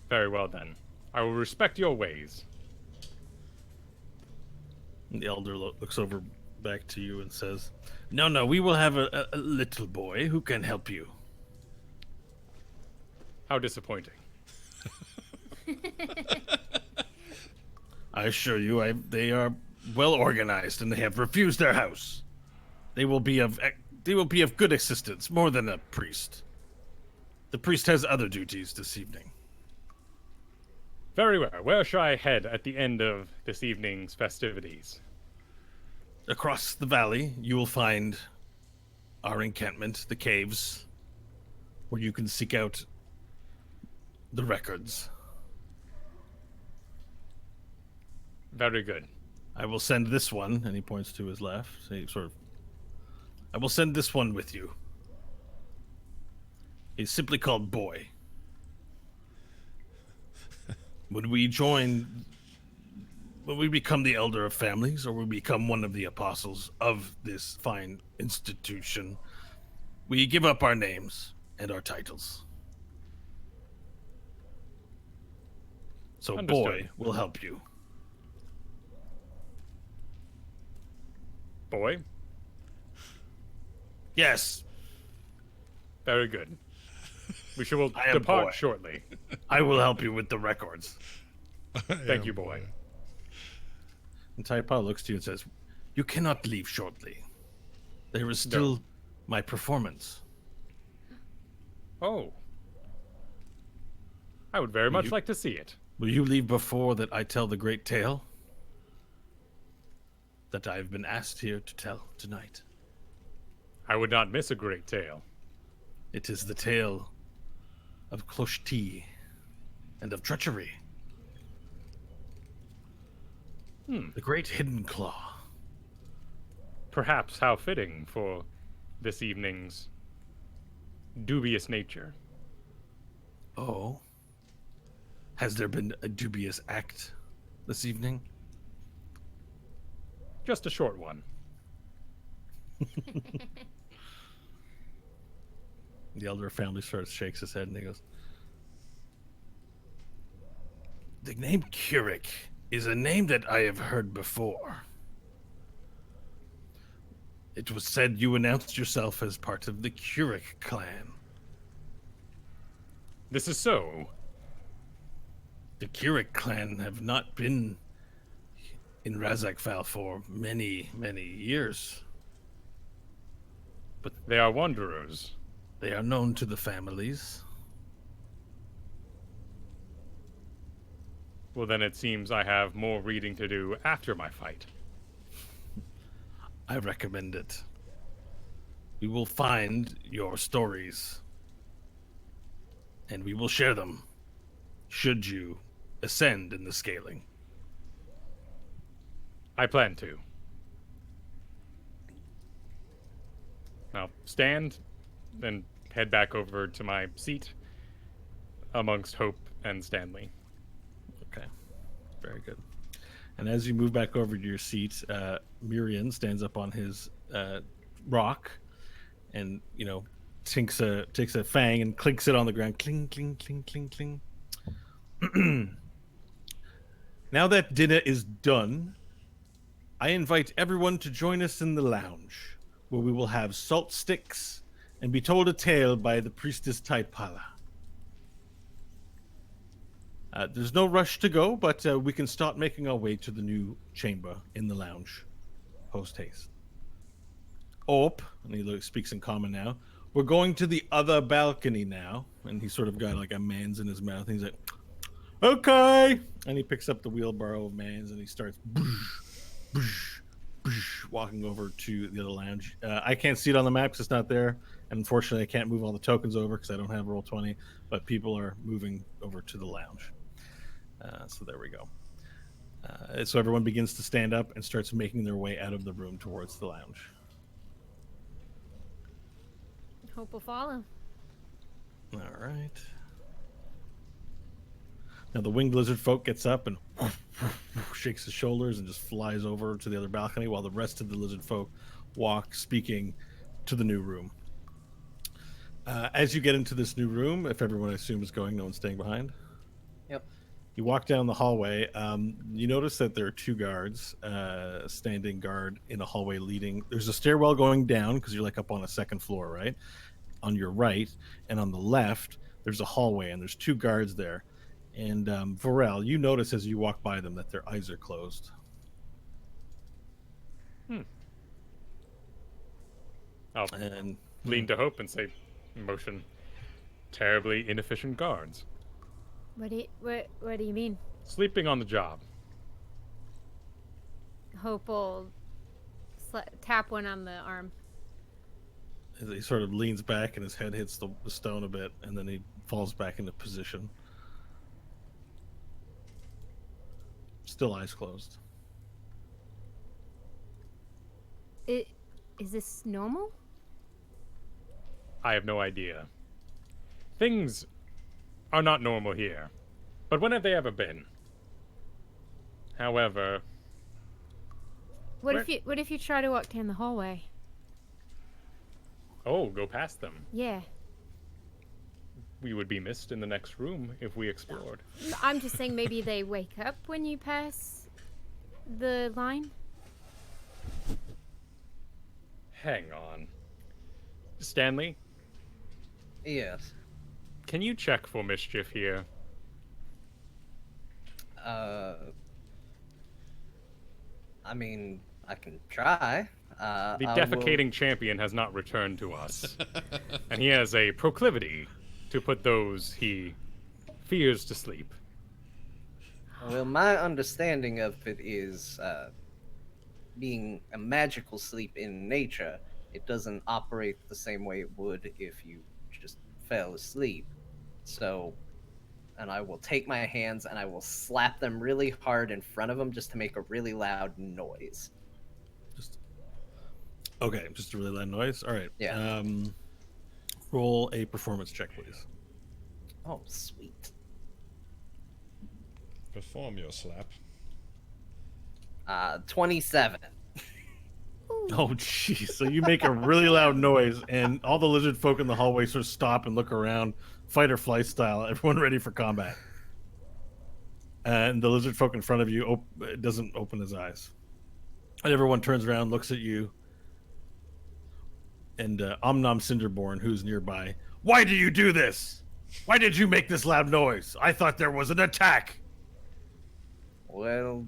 Very well, then. I will respect your ways. And the elder looks over back to you and says, No, we will have a little boy who can help you." How disappointing. I assure you, they are well organized and they have refused their house. They will be of good assistance, more than a priest. The priest has other duties this evening. Very well. Where shall I head at the end of this evening's festivities? Across the valley, you will find our encampment, the caves, where you can seek out the records. Very good. I will send this one, and he points to his left. So I will send this one with you. He's simply called Boy. When we become the elder of families, or we become one of the apostles of this fine institution, we give up our names and our titles. So Understood. Boy will help you. Boy, Yes, very good. We shall I am depart boy. shortly. I will help you with the records. Thank you, boy. And Taipa looks to you and says, "You cannot leave shortly. There is still my performance." Oh. I would very much like to see it. Will you leave before that I tell the great tale that I have been asked here to tell tonight? I would not miss a great tale. It is the tale of Cloche and of treachery. The great hidden claw. Perhaps how fitting for this evening's dubious nature. Oh. Has there been a dubious act this evening? Just a short one. The elder family sort of shakes his head and he goes, "The name Keurig is a name that I have heard before. It was said you announced yourself as part of the Keurig clan. This is so. The Keurig clan have not been in Razakval for many, many years. They are wanderers. They are known to the families. Well, then it seems I have more reading to do after my fight. I recommend it. We will find your stories, and we will share them, should you ascend in the scaling." I plan to. I'll stand, then head back over to my seat amongst Hope and Stanley. Okay, very good. And as you move back over to your seat, Miriam stands up on his rock, and takes a fang and clinks it on the ground. Cling, cling, cling, cling, cling. Now that dinner is done, I invite everyone to join us in the lounge, where we will have salt sticks and be told a tale by the priestess Taipala. There's no rush to go, but we can start making our way to the new chamber in the lounge, post haste. Orp, and he speaks in common now, we're going to the other balcony now, and he sort of got like a man's in his mouth, and he's like, "Okay," and he picks up the wheelbarrow of man's, and he starts walking over to the other lounge. I can't see it on the map because it's not there, and unfortunately I can't move all the tokens over because I don't have Roll20, but people are moving over to the lounge. So there we go. So everyone begins to stand up and starts making their way out of the room towards the lounge. Hope will follow. All right. Now the winged lizard folk gets up and shakes his shoulders and just flies over to the other balcony while the rest of the lizard folk walk, speaking, to the new room. As you get into this new room, if everyone I assume is going, no one's staying behind. Yep. You walk down the hallway. You notice that there are two guards standing guard in a hallway leading. There's a stairwell going down because you're like up on a second floor, right? On your right, and on the left, there's a hallway, and there's two guards there. And Varel, you notice as you walk by them that their eyes are closed. I'll And lean to Hope and say, "Motion, terribly inefficient guards. What do you mean? Sleeping on the job." Hope will tap one on the arm. he sort of leans back and his head hits the stone a bit, and then he falls back into position. Still eyes closed. Is this normal? I have no idea. Things are not normal here. But when have they ever been? However... What if you try to walk down the hallway? Oh, go past them. Yeah. We would be missed in the next room if we explored. I'm just saying maybe they wake up when you pass the line. hang on. Stanley, Yes. can you check for mischief here? I mean, I can try. The I will- defecating champion has not returned to us, and he has a proclivity to put those he fears to sleep. Well, my understanding of it is, being a magical sleep in nature, it doesn't operate the same way it would if you just fell asleep. So, and I will take my hands and I will slap them really hard in front of him just to make a really loud noise. Okay, just a really loud noise. All right. Yeah. Roll a performance check, please. Oh, sweet. Perform your slap. 27. Oh, jeez. So you make a really loud noise, and all the lizard folk in the hallway sort of stop and look around, fight or flight style, everyone ready for combat. And the lizard folk in front of you doesn't open his eyes. And everyone turns around, looks at you. And Omnom Cinderborn, who's nearby, why do you do this? Why did you make this loud noise? I thought there was an attack. Well,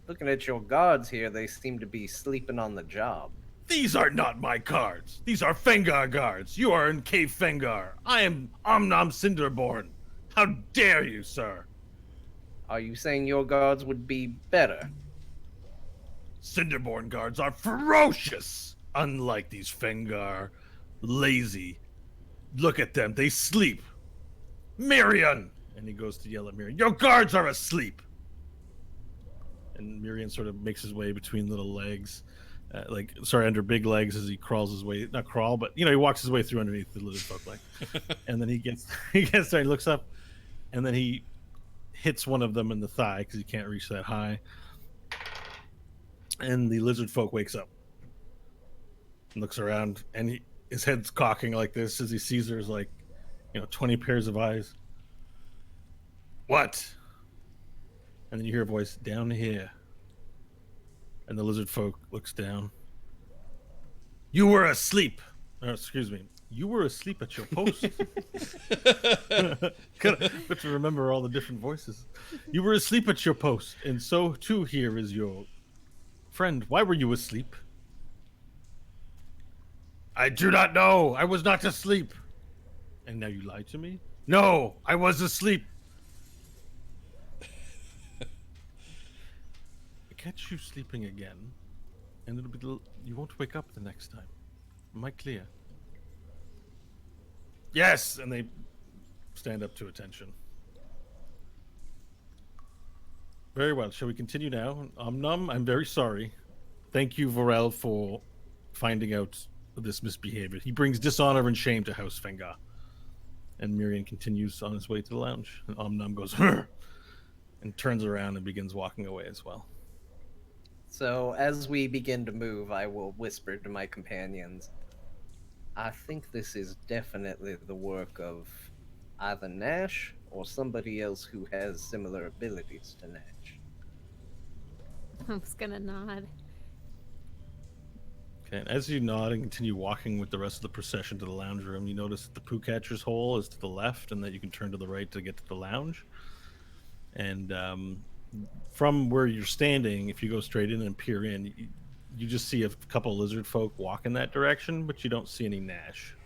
looking at your guards here, they seem to be sleeping on the job. These are not my guards. These are Fengar guards. You are in Cave Fengar. I am Omnom Cinderborn. How dare you, sir? Are you saying your guards would be better? Cinderborn guards are ferocious, unlike these Fengar. Lazy. Look at them. They sleep. Mirian! And he goes to yell at Mirian. Your guards are asleep! And Mirian sort of makes his way between little legs. Under big legs as he crawls his way, not crawl, but, he walks his way through underneath the lizard folk leg. And then he gets there, he looks up, and then he hits one of them in the thigh because he can't reach that high. And the lizard folk wakes up and looks around, and his head's cocking like this as he sees there's 20 pairs of eyes. What? And then you hear a voice, down here. And the lizard folk looks down. You were asleep. Excuse me. You were asleep at your post. Got to remember all the different voices. You were asleep at your post, and so too here is your friend. Why were you asleep? I do not know. I was not asleep. And now you lied to me? No, I was asleep. Catch you sleeping again, and it'll be you won't wake up the next time. Am I clear? Yes, and they stand up to attention. Very well. Shall we continue now? Omnum, I'm very sorry. Thank you, Vorel, for finding out this misbehavior. He brings dishonor and shame to House Fengar. And Mirian continues on his way to the lounge. And Omnum goes, "Hur!" and turns around and begins walking away as well. So, as we begin to move, I will whisper to my companions, I think this is definitely the work of either Nash or somebody else who has similar abilities to Nash. I was gonna nod. Okay, and as you nod and continue walking with the rest of the procession to the lounge room, you notice that the Pooh Catcher's hole is to the left and that you can turn to the right to get to the lounge. And from where you're standing, if you go straight in and peer in, you just see a couple lizard folk walk in that direction, but you don't see any Nash.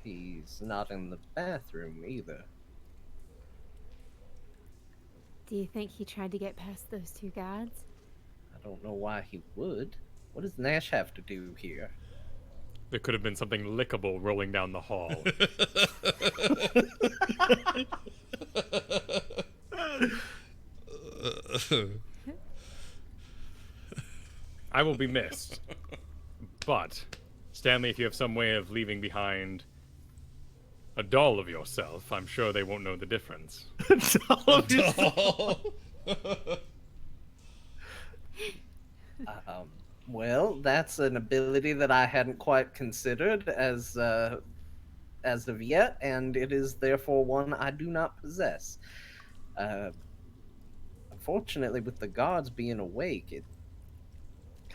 He's not in the bathroom either. Do you think he tried to get past those two guards? I don't know why he would. What does Nash have to do here? There could have been something lickable rolling down the hall. I will be missed. But, Stanley, if you have some way of leaving behind a doll of yourself, I'm sure they won't know the difference. Well, that's an ability that I hadn't quite considered as of yet, and it is therefore one I do not possess. Unfortunately, with the guards being awake,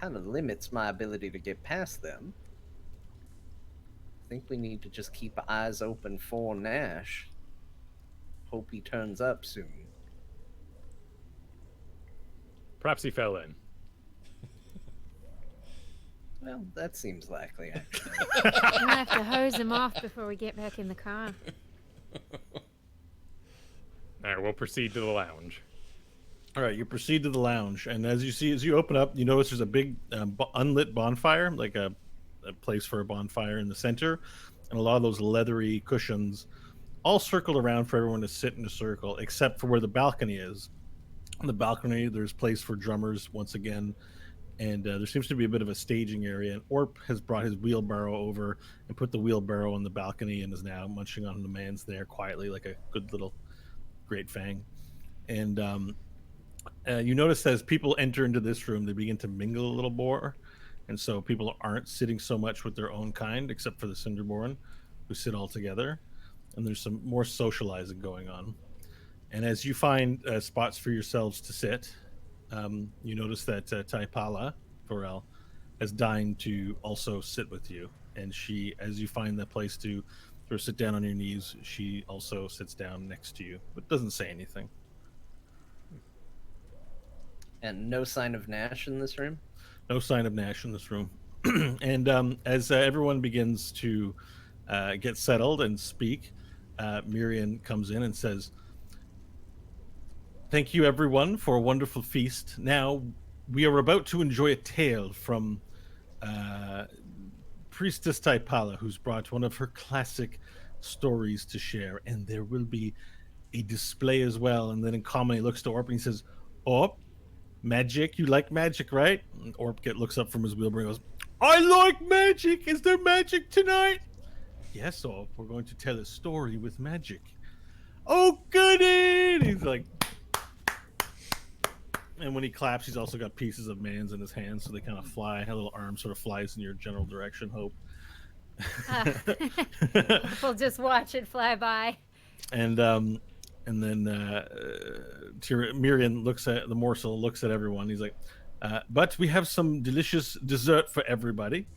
kind of limits my ability to get past them. I think we need to just keep eyes open for Nash. Hope he turns up soon. Perhaps he fell in. Well, that seems likely, actually. We're gonna have to hose him off before we get back in the car. All right, we'll proceed to the lounge. All right, you proceed to the lounge, and as you open up, you notice there's a big unlit bonfire, like a place for a bonfire in the center, and a lot of those leathery cushions all circled around for everyone to sit in a circle, except for where the balcony is. On the balcony, there's place for drummers once again, and there seems to be a bit of a staging area. And Orp has brought his wheelbarrow over and put the wheelbarrow on the balcony and is now munching on the man's there quietly, like a good little great fang. And you notice as people enter into this room, they begin to mingle a little more. And so people aren't sitting so much with their own kind, except for the Cinderborn, who sit all together. And there's some more socializing going on. And as you find spots for yourselves to sit, you notice that Taipala, Varel, has deigned to also sit with you. And she, as you find that place to sort of sit down on your knees, she also sits down next to you, but doesn't say anything. And no sign of Nash in this room? No sign of Nash in this room. And as everyone begins to get settled and speak, Miriam comes in and says, "Thank you, everyone, for a wonderful feast. Now, we are about to enjoy a tale from Priestess Taipala, who's brought one of her classic stories to share, and there will be a display as well." And then in common, he looks to Orp and he says, "Orp, magic, you like magic, right?" And Orp looks up from his wheelbarrow and goes, "I like magic. Is there magic tonight?" "Yes, Orp, we're going to tell a story with magic." "Oh, goody!" And he's like, and when he claps, he's also got pieces of Mans in his hands, so they kind of fly. A little arm sort of flies in your general direction, Hope. We'll just watch it fly by. And then Miriam looks at the morsel, looks at everyone. He's like, "But we have some delicious dessert for everybody.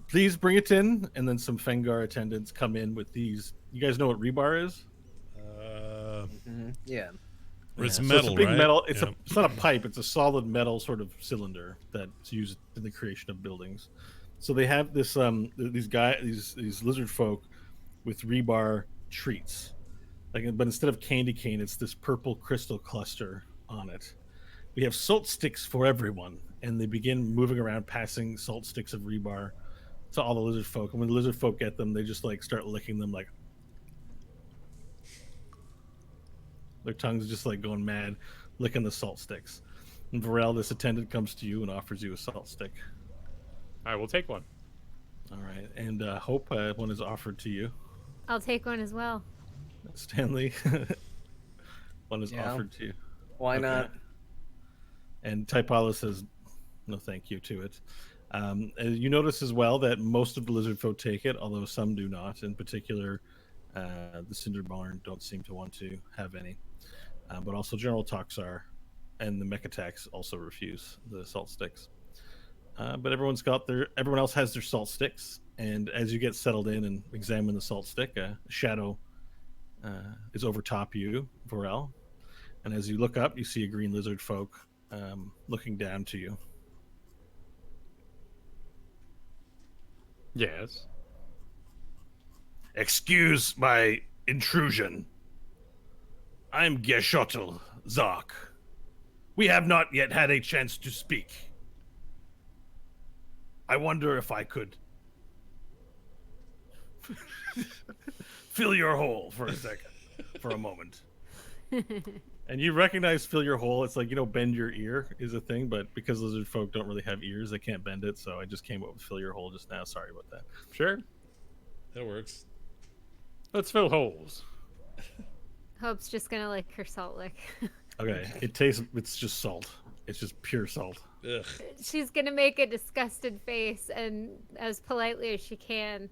Please bring it in." And then some Fengar attendants come in with these. You guys know what rebar is? Yeah. It's So metal, it's a big right? metal. Yeah. It's not a pipe. It's a solid metal sort of cylinder that's used in the creation of buildings. So they have this these lizard folk with rebar treats, but instead of candy cane, it's this purple crystal cluster on it. We have salt sticks for everyone, and they begin moving around, passing salt sticks of rebar to all the lizard folk. And when the lizard folk get them, they just like start licking them, like their tongues just like going mad, licking the salt sticks. And Varel, this attendant, comes to you and offers you a salt stick. I will take one. All right, and Hope, one is offered to you. I'll take one as well. Stanley, one is Yeah. offered to you. Why Okay. not? And Taipala says, "No, thank you" to it. And you notice as well that most of the lizard folk take it, although some do not. In particular, the Cinderborn don't seem to want to have any. But also General Toxar and the Mechatax also refuse the salt sticks. But everyone else has their salt sticks, and as you get settled in and examine the salt stick, a shadow is over top you, Varel. And as you look up, you see a green lizard folk looking down to you. Yes. "Excuse my intrusion. I'm Geshotel Zark. We have not yet had a chance to speak. I wonder if I could fill your hole for a second, for a moment." And you recognize "fill your hole." It's like, bend your ear is a thing, but because lizard folk don't really have ears, they can't bend it. So I just came up with "fill your hole" just now. Sorry about that. Sure. That works. Let's fill holes. Hope's just gonna lick her salt lick. Okay, it's just salt. It's just pure salt. Ugh. She's gonna make a disgusted face and, as politely as she can,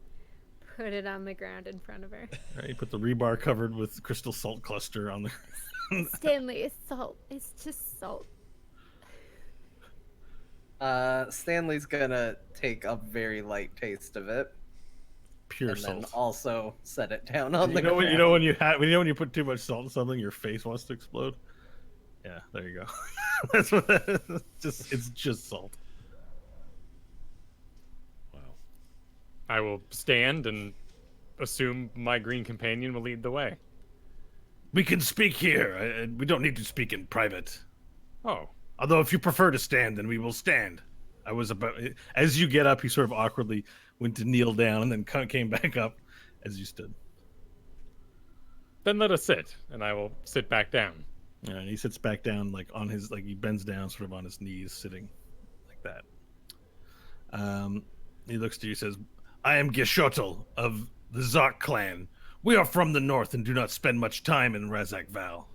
put it on the ground in front of her. Right, you put the rebar covered with crystal salt cluster on the. Stanley, it's salt. It's just salt. Stanley's gonna take a very light taste of it, Pure and then salt. also set it down on the You know when ground. when you put too much salt in something, your face wants to explode. Yeah, there you go. That's what that is. It's just salt. Wow. I will stand and assume my green companion will lead the way. We can speak here. We don't need to speak in private. Oh, Although, if you prefer to stand, then we will stand. I was about as you get up, he sort of awkwardly went to kneel down and then came back up as you stood. then let us sit, and I will sit back down. And he sits back down, like on his, like he bends down, sort of on his knees, sitting like that. He looks to you, says, "I am Gishotl of the Zark clan. We are from the north and do not spend much time in Razak Val.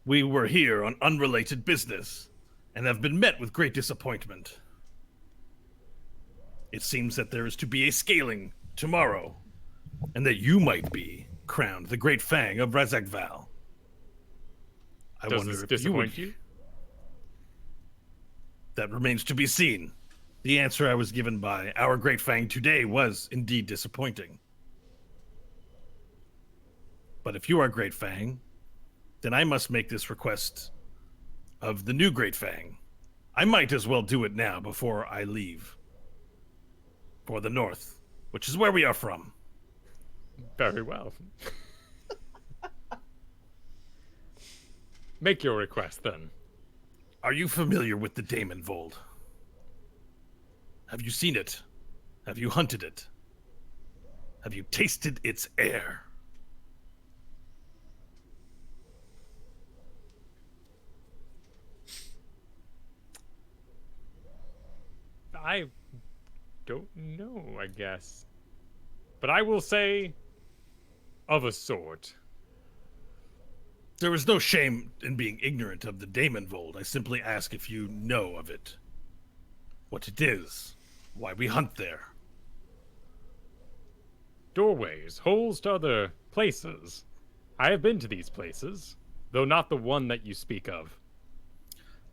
We were here on unrelated business and have been met with great disappointment. It seems that there is to be a scaling tomorrow, and that you might be crowned the Great Fang of Razak Val. I Does wonder this if disappoint you? you? That remains to be seen. The answer I was given by our Great Fang today was indeed disappointing. But if you are Great Fang, then I must make this request of the new Great Fang. I might as well do it now before I leave. For the north, which is where we are from. Very well. Make your request, then. Are you familiar with the Daemonvold? Have you seen it? Have you hunted it? Have you tasted its air? I don't know, I guess. But I will say, of a sort. There is no shame in being ignorant of the Daemonvold. I simply ask if you know of it. What it is. Why we hunt there. Doorways, holes to other places. I have been to these places, though not the one that you speak of.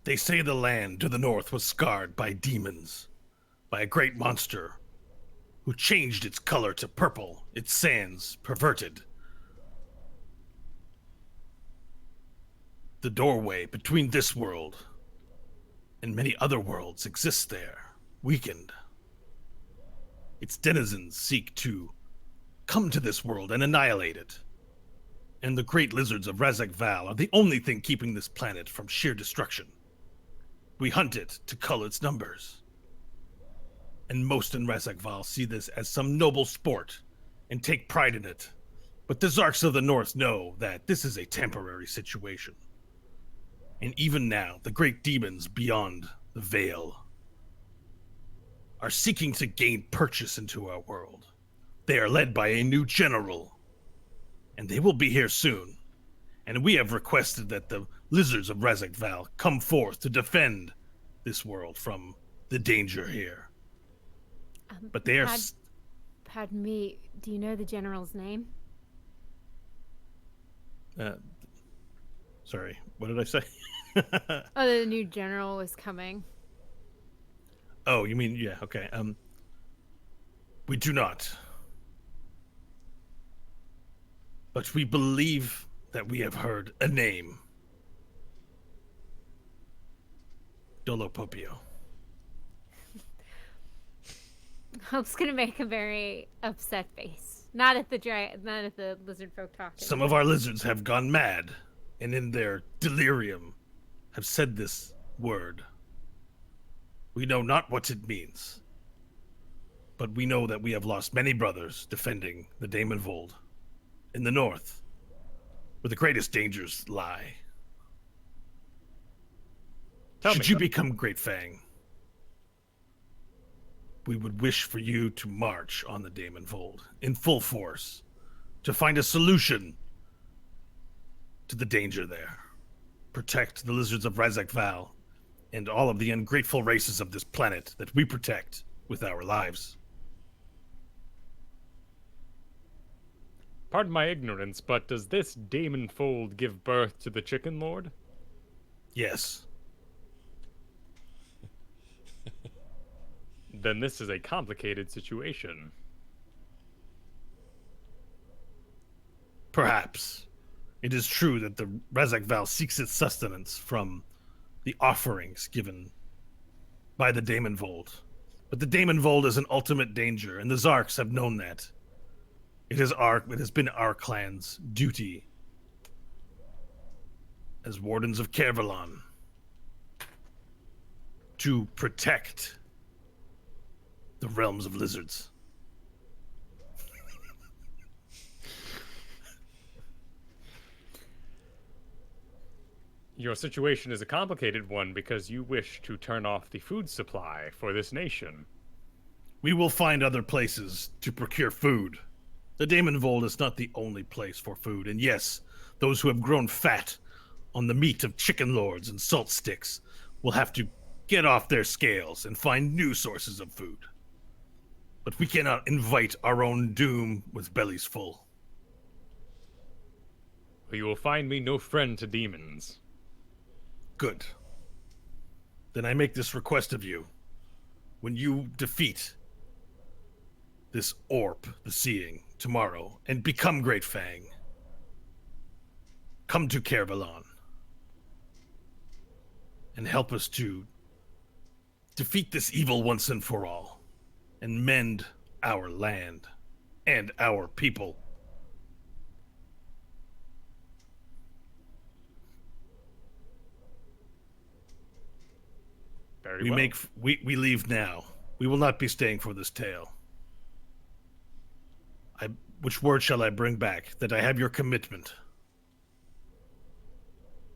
They say the land to the north was scarred by demons. By a great monster who changed its color to purple, its sands perverted. The doorway between this world and many other worlds exists there, weakened. Its denizens seek to come to this world and annihilate it. And the great lizards of Razak Val are the only thing keeping this planet from sheer destruction. We hunt it to cull its numbers. And most in Razak Val see this as some noble sport and take pride in it. But the Zarks of the North know that this is a temporary situation. And even now, the great demons beyond the veil are seeking to gain purchase into our world. They are led by a new general, and they will be here soon. And we have requested that the lizards of Razak Val come forth to defend this world from the danger here. But they are... Pardon me, do you know the general's name? Sorry, what did I say? Oh, the new general is coming. Oh, you mean, yeah, okay. We do not. But we believe that we have heard a name. Dolopopio. Hope's gonna make a very upset face. Not at the lizard folk talking. Some of our lizards have gone mad, and in their delirium have said this word. We know not what it means, but we know that we have lost many brothers defending the Daemonvold in the north, where the greatest dangers lie. Should you become Great Fang, we would wish for you to march on the Daemonvold in full force to find a solution to the danger there. Protect the lizards of Razak Val and all of the ungrateful races of this planet that we protect with our lives. Pardon my ignorance, but does this Daemonfold give birth to the Chicken Lord? Yes. then this is a complicated situation. Perhaps. It is true that the Razak Val seeks its sustenance from the offerings given by the Daemon Vold. But the Daemon Vold is an ultimate danger, and the Zarks have known that. It has been our clan's duty as wardens of Kervalon to protect the realms of lizards. Your situation is a complicated one because you wish to turn off the food supply for this nation. We will find other places to procure food. The Daemon Vold is not the only place for food, and yes, those who have grown fat on the meat of chicken lords and salt sticks will have to get off their scales and find new sources of food. But we cannot invite our own doom with bellies full. You will find me no friend to demons. Good. Then I make this request of you. When you defeat this Orp, the Seeing, tomorrow, and become Great Fang, come to Kervalon and help us to defeat this evil once and for all, and mend our land and our people. Very well. We leave now. We will not be staying for this tale. Which word shall I bring back? That I have your commitment.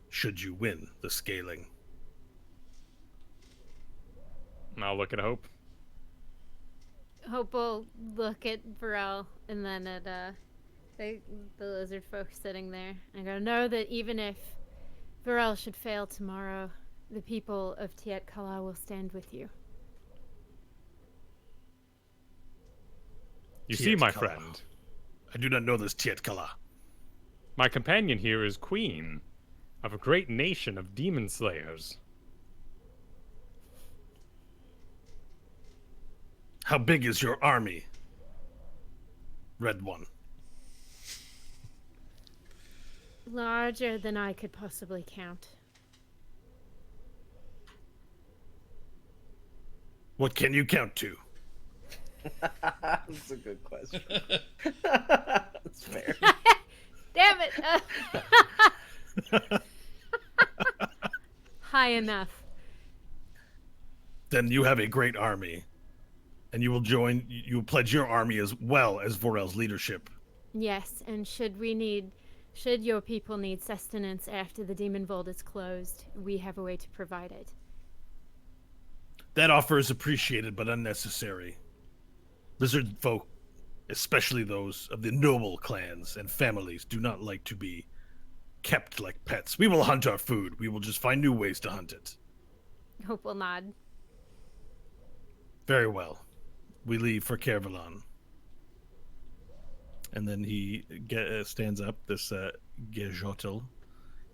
Should you win the scaling. I'll look at Hope. Hope will look at Varel and then at the lizard folk sitting there and go, know that even if Varel should fail tomorrow, the people of Tiet Kala will stand with you. You see, my Tiet Kala. friend, I do not know this Tiet Kala. my companion here is queen of a great nation of demon slayers. How big is your army? Red one. Larger than I could possibly count. What can you count to? That's a good question. That's fair. Damn it! High enough. Then you have a great army. And you will pledge your army as well as Vorel's leadership. Yes, and should your people need sustenance after the Demon Vault is closed, we have a way to provide it. That offer is appreciated but unnecessary. Lizard folk, especially those of the noble clans and families, do not like to be kept like pets. We will hunt our food. We will just find new ways to hunt it. Hope will nod. Very well. We leave for Kervalon. And then he stands up, this Gejotel,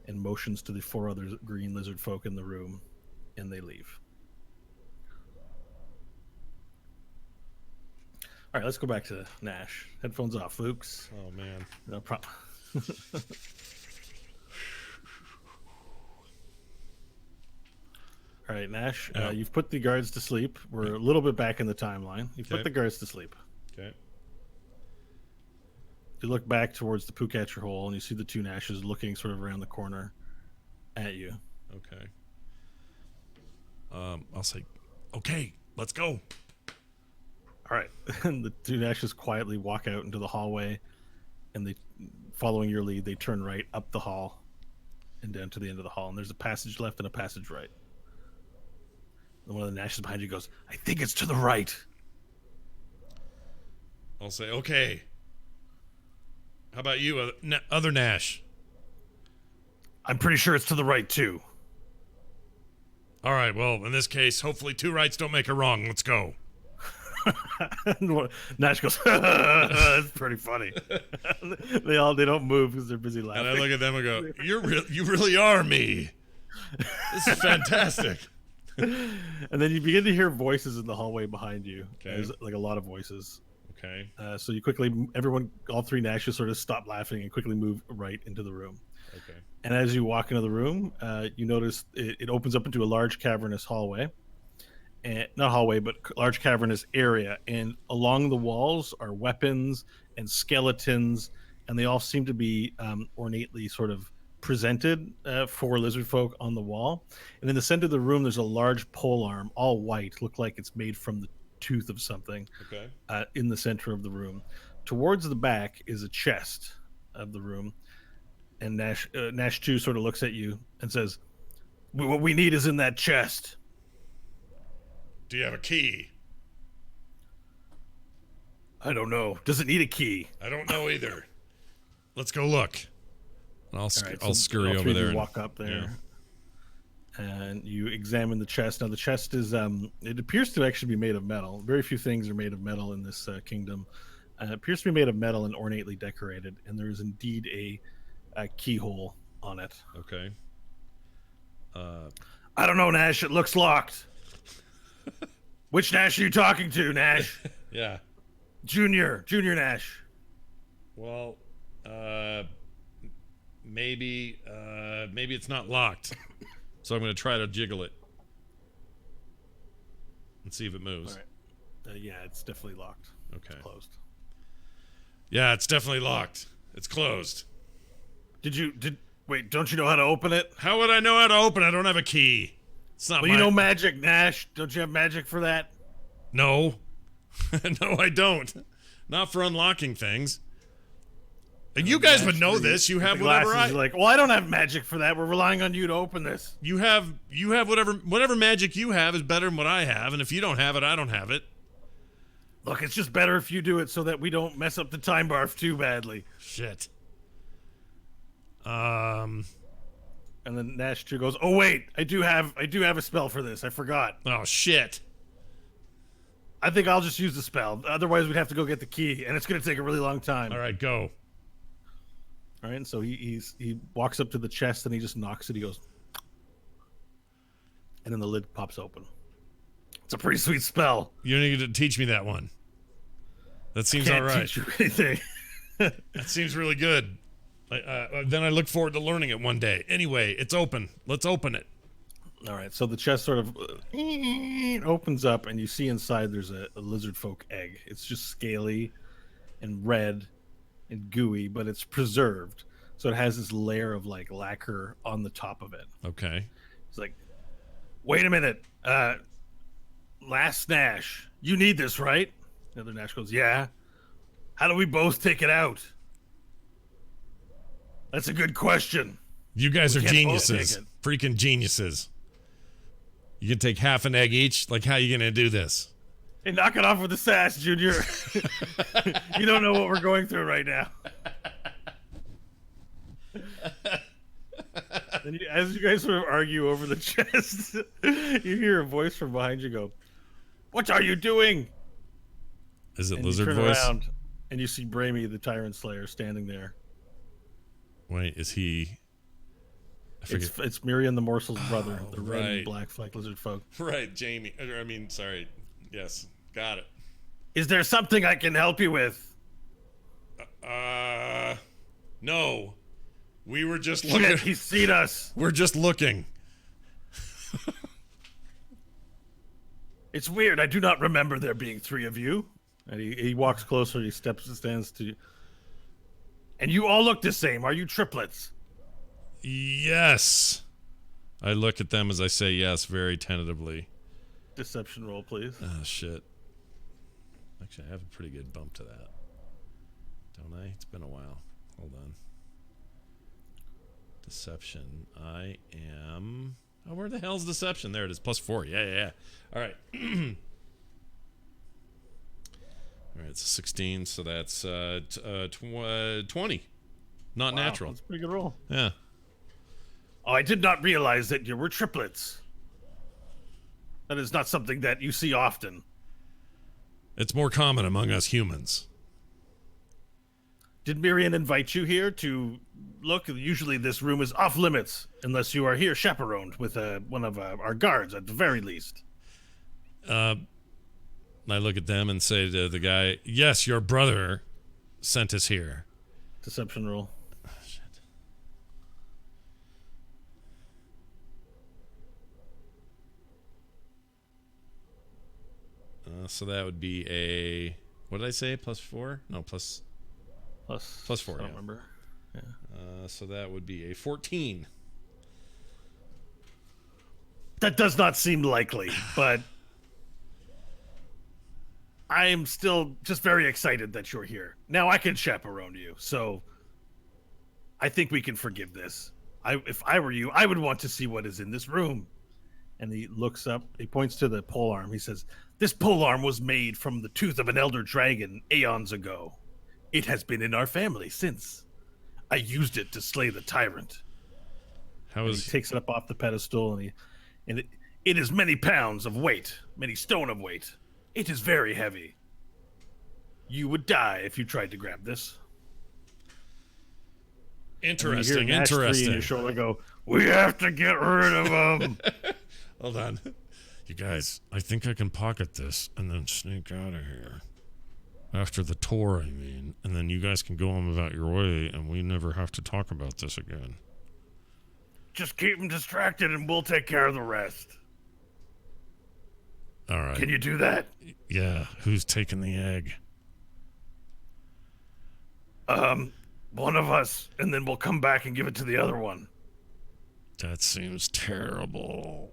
and motions to the 4 other green lizard folk in the room, and they leave. All right, let's go back to Nash. Headphones off, Luke's. Oh man. No problem. All right, Nash, Yeah. you've put the guards to sleep. We're a little bit back in the timeline. You've Okay. put the guards to sleep. Okay. You look back towards the Poocatcher hole, and you see the 2 Nashes looking sort of around the corner at you. Okay. I'll say, okay, let's go. All right. And the 2 Nashes quietly walk out into the hallway, and they, following your lead, they turn right up the hall and down to the end of the hall. And there's a passage left and a passage right. And one of the Nashes behind you goes, I think it's to the right. I'll say, okay. How about you, other Nash? I'm pretty sure it's to the right, too. All right, well, in this case, hopefully 2 rights don't make a wrong. Let's go. Nash goes, that's pretty funny. they don't move because they're busy laughing. And I look at them and go, you really are me. This is fantastic. And then you begin to hear voices in the hallway behind you. Okay. There's like a lot of voices. Okay. So you quickly, everyone, all three Nashes sort of stop laughing and quickly move right into the room. Okay. And as you walk into the room, you notice it opens up into a large cavernous hallway. And not hallway, but large cavernous area. And along the walls are weapons and skeletons, and they all seem to be ornately sort of presented for lizard folk on the wall. And in the center of the room, there's a large pole arm, all white, look like it's made from the tooth of something. Okay. In the center of the room. Towards the back is a chest of the room, and Nash 2 sort of looks at you and says, "What we need is in that chest." Do you have a key? I don't know. Does it need a key? I don't know either. Let's go look. I'll All right, I'll so scurry all over three of you there. walk up there, and you examine the chest. Now the chest is it appears to actually be made of metal. Very few things are made of metal in this kingdom. It appears to be made of metal and ornately decorated, and there is indeed a keyhole on it. Okay. I don't know, Nash. It looks locked. Which Nash are you talking to, Nash? Yeah. Junior Nash. Well, maybe it's not locked. So I'm going to try to jiggle it and see if it moves. All right. Yeah, it's definitely locked. Okay. It's closed. Yeah, it's definitely locked. It's closed. Wait, don't you know how to open it? How would I know how to open it? I don't have a key. It's not Well, you know magic, Nash. Don't you have magic for that? No. No, I don't. Not for unlocking things. And you guys would know this. You have whatever You're like, well, I don't have magic for that. We're relying on you to open this. You have whatever magic you have is better than what I have, and if you don't have it, I don't have it. Look, it's just better if you do it so that we don't mess up the time bar too badly. Shit. And then Nash 2 goes, "Oh wait, I do have a spell for this. I forgot. Oh shit. I think I'll just use the spell. Otherwise, we'd have to go get the key, and it's going to take a really long time." All right, go. All right, and so he walks up to the chest and he just knocks it. He goes, and then the lid pops open. It's a pretty sweet spell. You don't need to teach me that one. That seems Can't all right. teach you anything. That seems really good. Then I look forward to learning it one day. Anyway, it's open. Let's open it. All right, so the chest sort of opens up, and you see inside there's a lizard folk egg. It's just scaly and red and gooey, but it's preserved. So it has this layer of like lacquer on the top of it. Okay. It's like, wait a minute. Last Nash, you need this, right? The other Nash goes, yeah. How do we both take it out? That's a good question. You guys are can't both geniuses. take it. Freaking geniuses. You can take half an egg each? Like, how are you going to do this? Hey, knock it off with the sass, Junior. You don't know what we're going through right now. And as you guys sort of argue over the chest, you hear a voice from behind you go, "What are you doing?" Is it And lizard you turn voice? around, and you see Bramy, the Tyrant Slayer, standing there. Wait, is he... I forget. It's Miriam the Morsel's brother, the red right. and black flecked lizard folk. Right, Jamie. Sorry. Yes, got it. Is there something I can help you with? No. We were just Shit, looking. he's seen us. We're just looking. It's weird. I do not remember there being three of you. And he walks closer. He stands to you. And you all look the same. Are you triplets? Yes. I look at them as I say yes very tentatively. Deception roll, please. Oh, shit. Actually, I have a pretty good bump to that. Don't I? It's been a while. Hold on. Deception. I am... Oh, where the hell's deception? There it is. +4. Yeah. All right. All right, it's a 16, so that's 20. Not Wow, natural. That's a pretty good roll. Yeah. Oh, I did not realize that you were triplets. That is not something that you see often. It's more common among us humans. Did Miriam invite you here to look? Usually this room is off limits unless you are here chaperoned with one of our guards at the very least. I look at them and say to the guy, yes, your brother sent us here. Deception roll. Oh, shit. So that would be a, what did I say? +4? No, plus 4. I don't Yeah. remember. Yeah. So that would be a 14. That does not seem likely, but I am still just very excited that you're here. Now I can chaperone you, so I think we can forgive this. If I were you, I would want to see what is in this room. And he looks up, he points to the polearm. He says, this polearm was made from the tooth of an elder dragon eons ago. It has been in our family since. I used it to slay the tyrant. How And is he takes it up off the pedestal, and it is many pounds of weight, many stone of weight. It is very heavy. You would die if you tried to grab this. interesting? And you hear Nash 3 in Interesting. your shoulder go, we have to get rid of him. Hold on. You guys, I think I can pocket this and then sneak out of here. After the tour, I mean. And then you guys can go on about your way and we never have to talk about this again. Just keep him distracted and we'll take care of the rest. All right. Can you do that? Yeah. Who's taking the egg? One of us, and then we'll come back and give it to the other one. That seems terrible.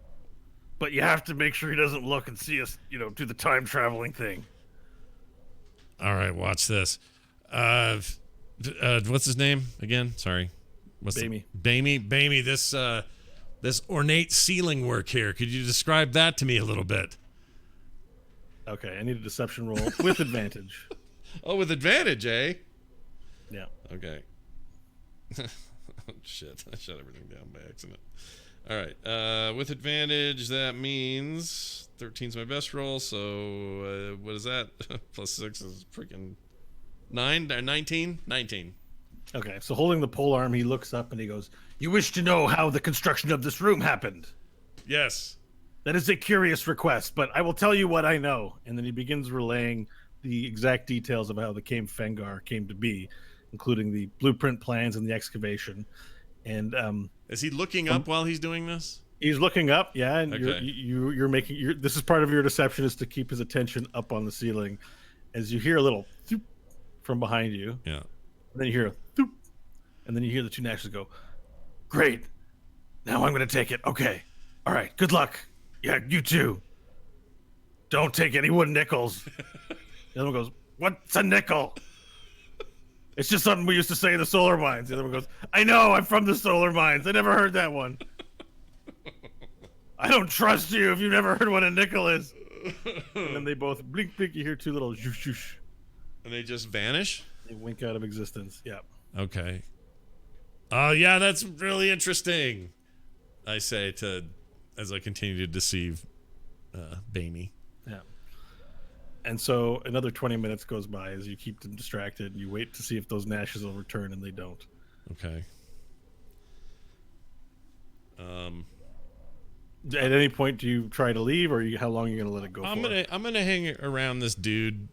But you have to make sure he doesn't look and see us, do the time traveling thing. All right. Watch this. What's his name again? Sorry. What's Bamey. Bamey, this ornate ceiling work here. Could you describe that to me a little bit? Okay, I need a deception roll with advantage. Oh, with advantage, eh? Yeah. Okay. Oh, shit. I shut everything down by accident. All right. With advantage, that means 13's my best roll. So what is that? +6 is freaking 19? 19. Okay, so holding the polearm, he looks up and he goes, you wish to know how the construction of this room happened? Yes. That is a curious request, but I will tell you what I know. And then he begins relaying the exact details of how the Cave Fengar came to be, including the blueprint plans and the excavation. And Is he looking up while he's doing this? he's looking up, yeah, and Okay. you're making this is part of your deception, is to keep his attention up on the ceiling, as you hear a little thoop from behind you, Yeah. and then you hear a thoop, and then you hear the two Nashes go, great, now I'm gonna take it. Okay, all right, good luck. Yeah, you too. Don't take any wooden nickels. The other one goes, what's a nickel? It's just something we used to say in the solar mines. The other one goes, I know, I'm from the solar mines. I never heard that one. I don't trust you if you've never heard what a nickel is. And then they both blink, blink. You hear two little zhoosh, zhoosh. And they just vanish? They wink out of existence. Yeah. Okay. Oh, yeah, that's really interesting. I say as I continue to deceive Bamey. Yeah. And so another 20 minutes goes by as you keep them distracted and you wait to see if those Nashes will return, and they don't. Okay. At any point, do you try to leave, or how long are you going to let it go I'm for? gonna hang around this dude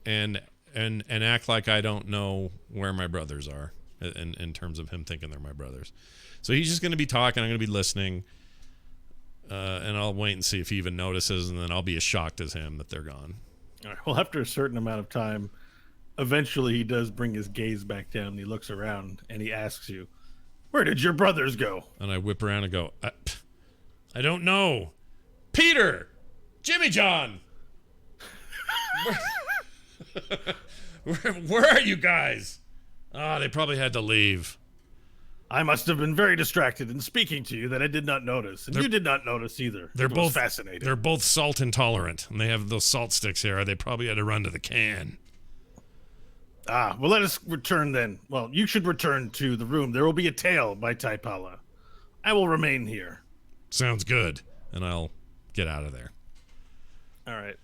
and act like I don't know where my brothers are in terms of him thinking they're my brothers. So he's just gonna be talking. I'm gonna be listening, and I'll wait and see if he even notices, and then I'll be as shocked as him that they're gone. All right. Well, after a certain amount of time, eventually he does bring his gaze back down, and he looks around and he asks you, where did your brothers go? And I whip around and go, I don't know. Peter! Jimmy John! Where are you guys? They probably had to leave. I must have been very distracted in speaking to you that I did not notice, and you did not notice either. They're It was both fascinating. They're both salt intolerant, and they have those salt sticks here. They probably had to run to the can. Well, let us return then. Well, you should return to the room. There will be a tale by Taipala. I will remain here. Sounds good. And I'll get out of there. All right.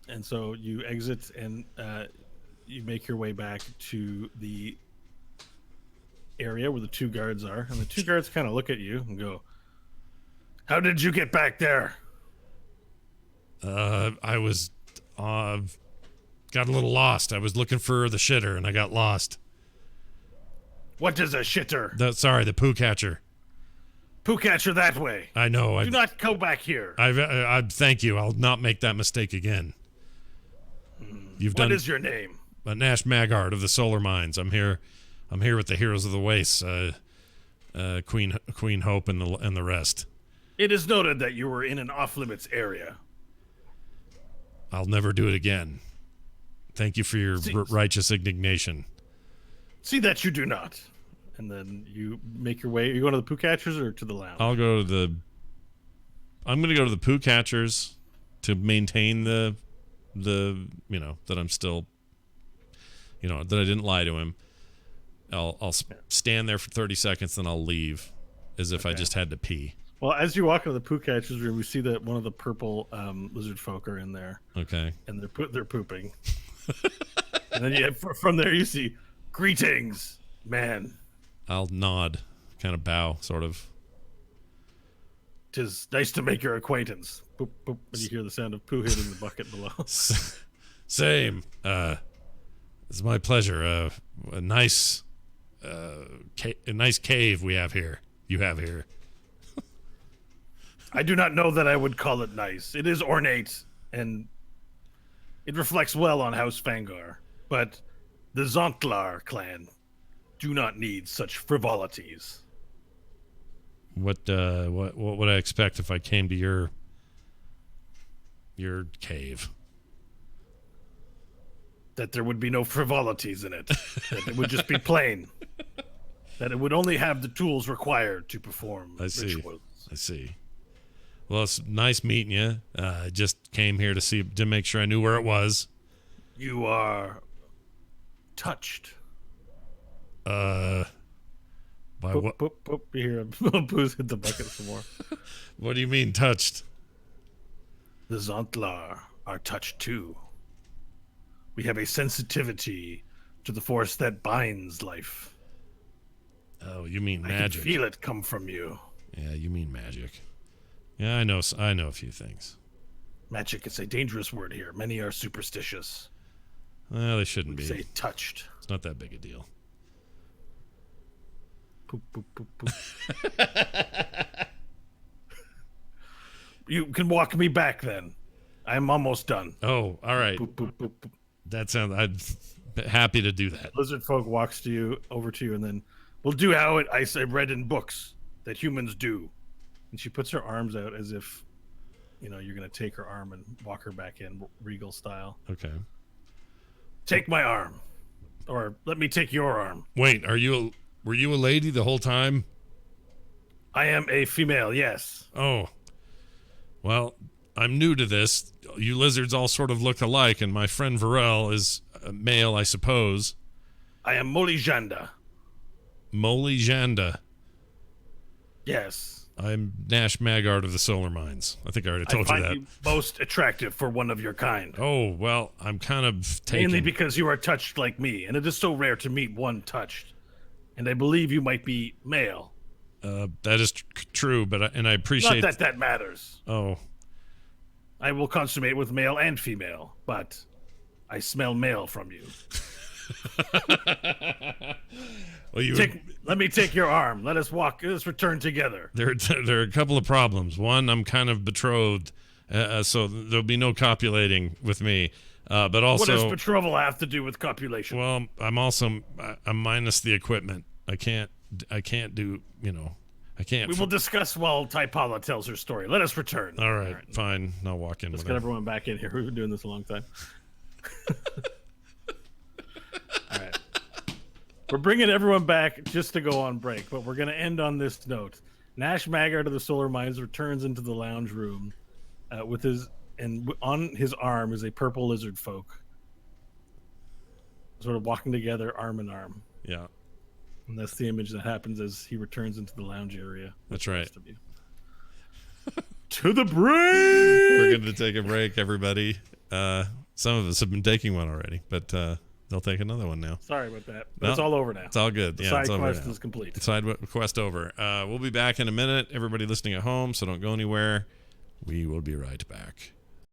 And so you exit, and you make your way back to the area where the two guards are, and the two guards kind of look at you and go, "How did you get back there?" I was got a little lost. I was looking for the shitter and I got lost. What is a shitter? Sorry, the poo catcher. Poo catcher that way. I know. Do not go back here. I thank you. I'll not make that mistake again. What is your name? Nash Magard of the Solar Mines. I'm here with the Heroes of the Wastes, Queen Hope and the rest. It is noted that you were in an off-limits area. I'll never do it again. Thank you for your righteous indignation. See that you do not. And then you make your way. Are you going to the poo catchers or to the lounge? I'm going to go to the poo catchers to maintain the that I'm still, that I didn't lie to him. I'll stand there for 30 seconds, then I'll leave, as if I just had to pee. Well, as you walk into the poo catcher's room, we see that one of the purple lizard folk are in there. Okay. And they're pooping. And then from there you see, "Greetings, man." I'll nod, kind of bow, sort of. "'Tis nice to make your acquaintance." Boop, boop, and you hear the sound of poo hitting the bucket below. Same. It's my pleasure. A nice cave we have here. You have here. I do not know that I would call it nice. It is ornate, and it reflects well on House Fangar. But the Zontlar clan do not need such frivolities. What would I expect if I came to your cave? That there would be no frivolities in it. That it would just be plain. That it would only have the tools required to perform rituals. I see. Well, it's nice meeting you. I just came here to make sure I knew where it was. You are touched. By Boop, what? boop, boop. You hear him Pooh's hit the bucket some more. What do you mean touched? The Zontlar are touched too. We have a sensitivity to the force that binds life. Oh, you mean I magic? can feel it come from you. Yeah, you mean magic. Yeah, I know a few things. Magic is a dangerous word here. Many are superstitious. Well, they shouldn't We be. say touched. It's not that big a deal. Poop, poop, poop, poop. You can walk me back then. I'm almost done. Oh, all right. Poop, poop, poop, poop. That sounds. I'd be happy to do that. Lizard folk walks over to you, and then we'll do how I read in books that humans do. And she puts her arms out as if, you're gonna take her arm and walk her back in, regal style. Okay. Take my arm, or let me take your arm. Wait, were you a lady the whole time? I am a female, yes. Oh. Well, I'm new to this. You lizards all sort of look alike, and my friend Varel is a male, I suppose. I am Molly Janda. Molly Janda. Yes. I'm Nash Magard of the Solar Mines. I think I already told you that. You most attractive for one of your kind. Oh, well, I'm kind of taken. Mainly because you are touched like me, and it is so rare to meet one touched. And I believe you might be male. That is true, but I appreciate... Not that matters. Oh. I will consummate with male and female, but I smell male from you. Well, let me take your arm. Let us walk. Let us return together. There are a couple of problems. One, I'm kind of betrothed, so there'll be no copulating with me. But also, what does betrothal have to do with copulation? Well, I'm minus the equipment. I can't do. I can't. We will discuss while Typala tells her story. Let us return. All right, fine. I'll walk in. Let's with get her. everyone back in here. We've been doing this a long time. All right. We're bringing everyone back just to go on break, but we're going to end on this note. Nash Magard of the Solar Mines returns into the lounge room on his arm is a purple lizard folk, sort of walking together arm in arm. Yeah, and that's the image that happens as he returns into the lounge area. That's right. To the break. We're going to take a break, everybody. Some of us have been taking one already, but They'll take another one now. Sorry about that. No, It's all over now. It's all good. The Yeah, side it's over quest now. is complete. Side quest over. We'll be back in a minute. Everybody listening at home, so don't go anywhere. We will be right back.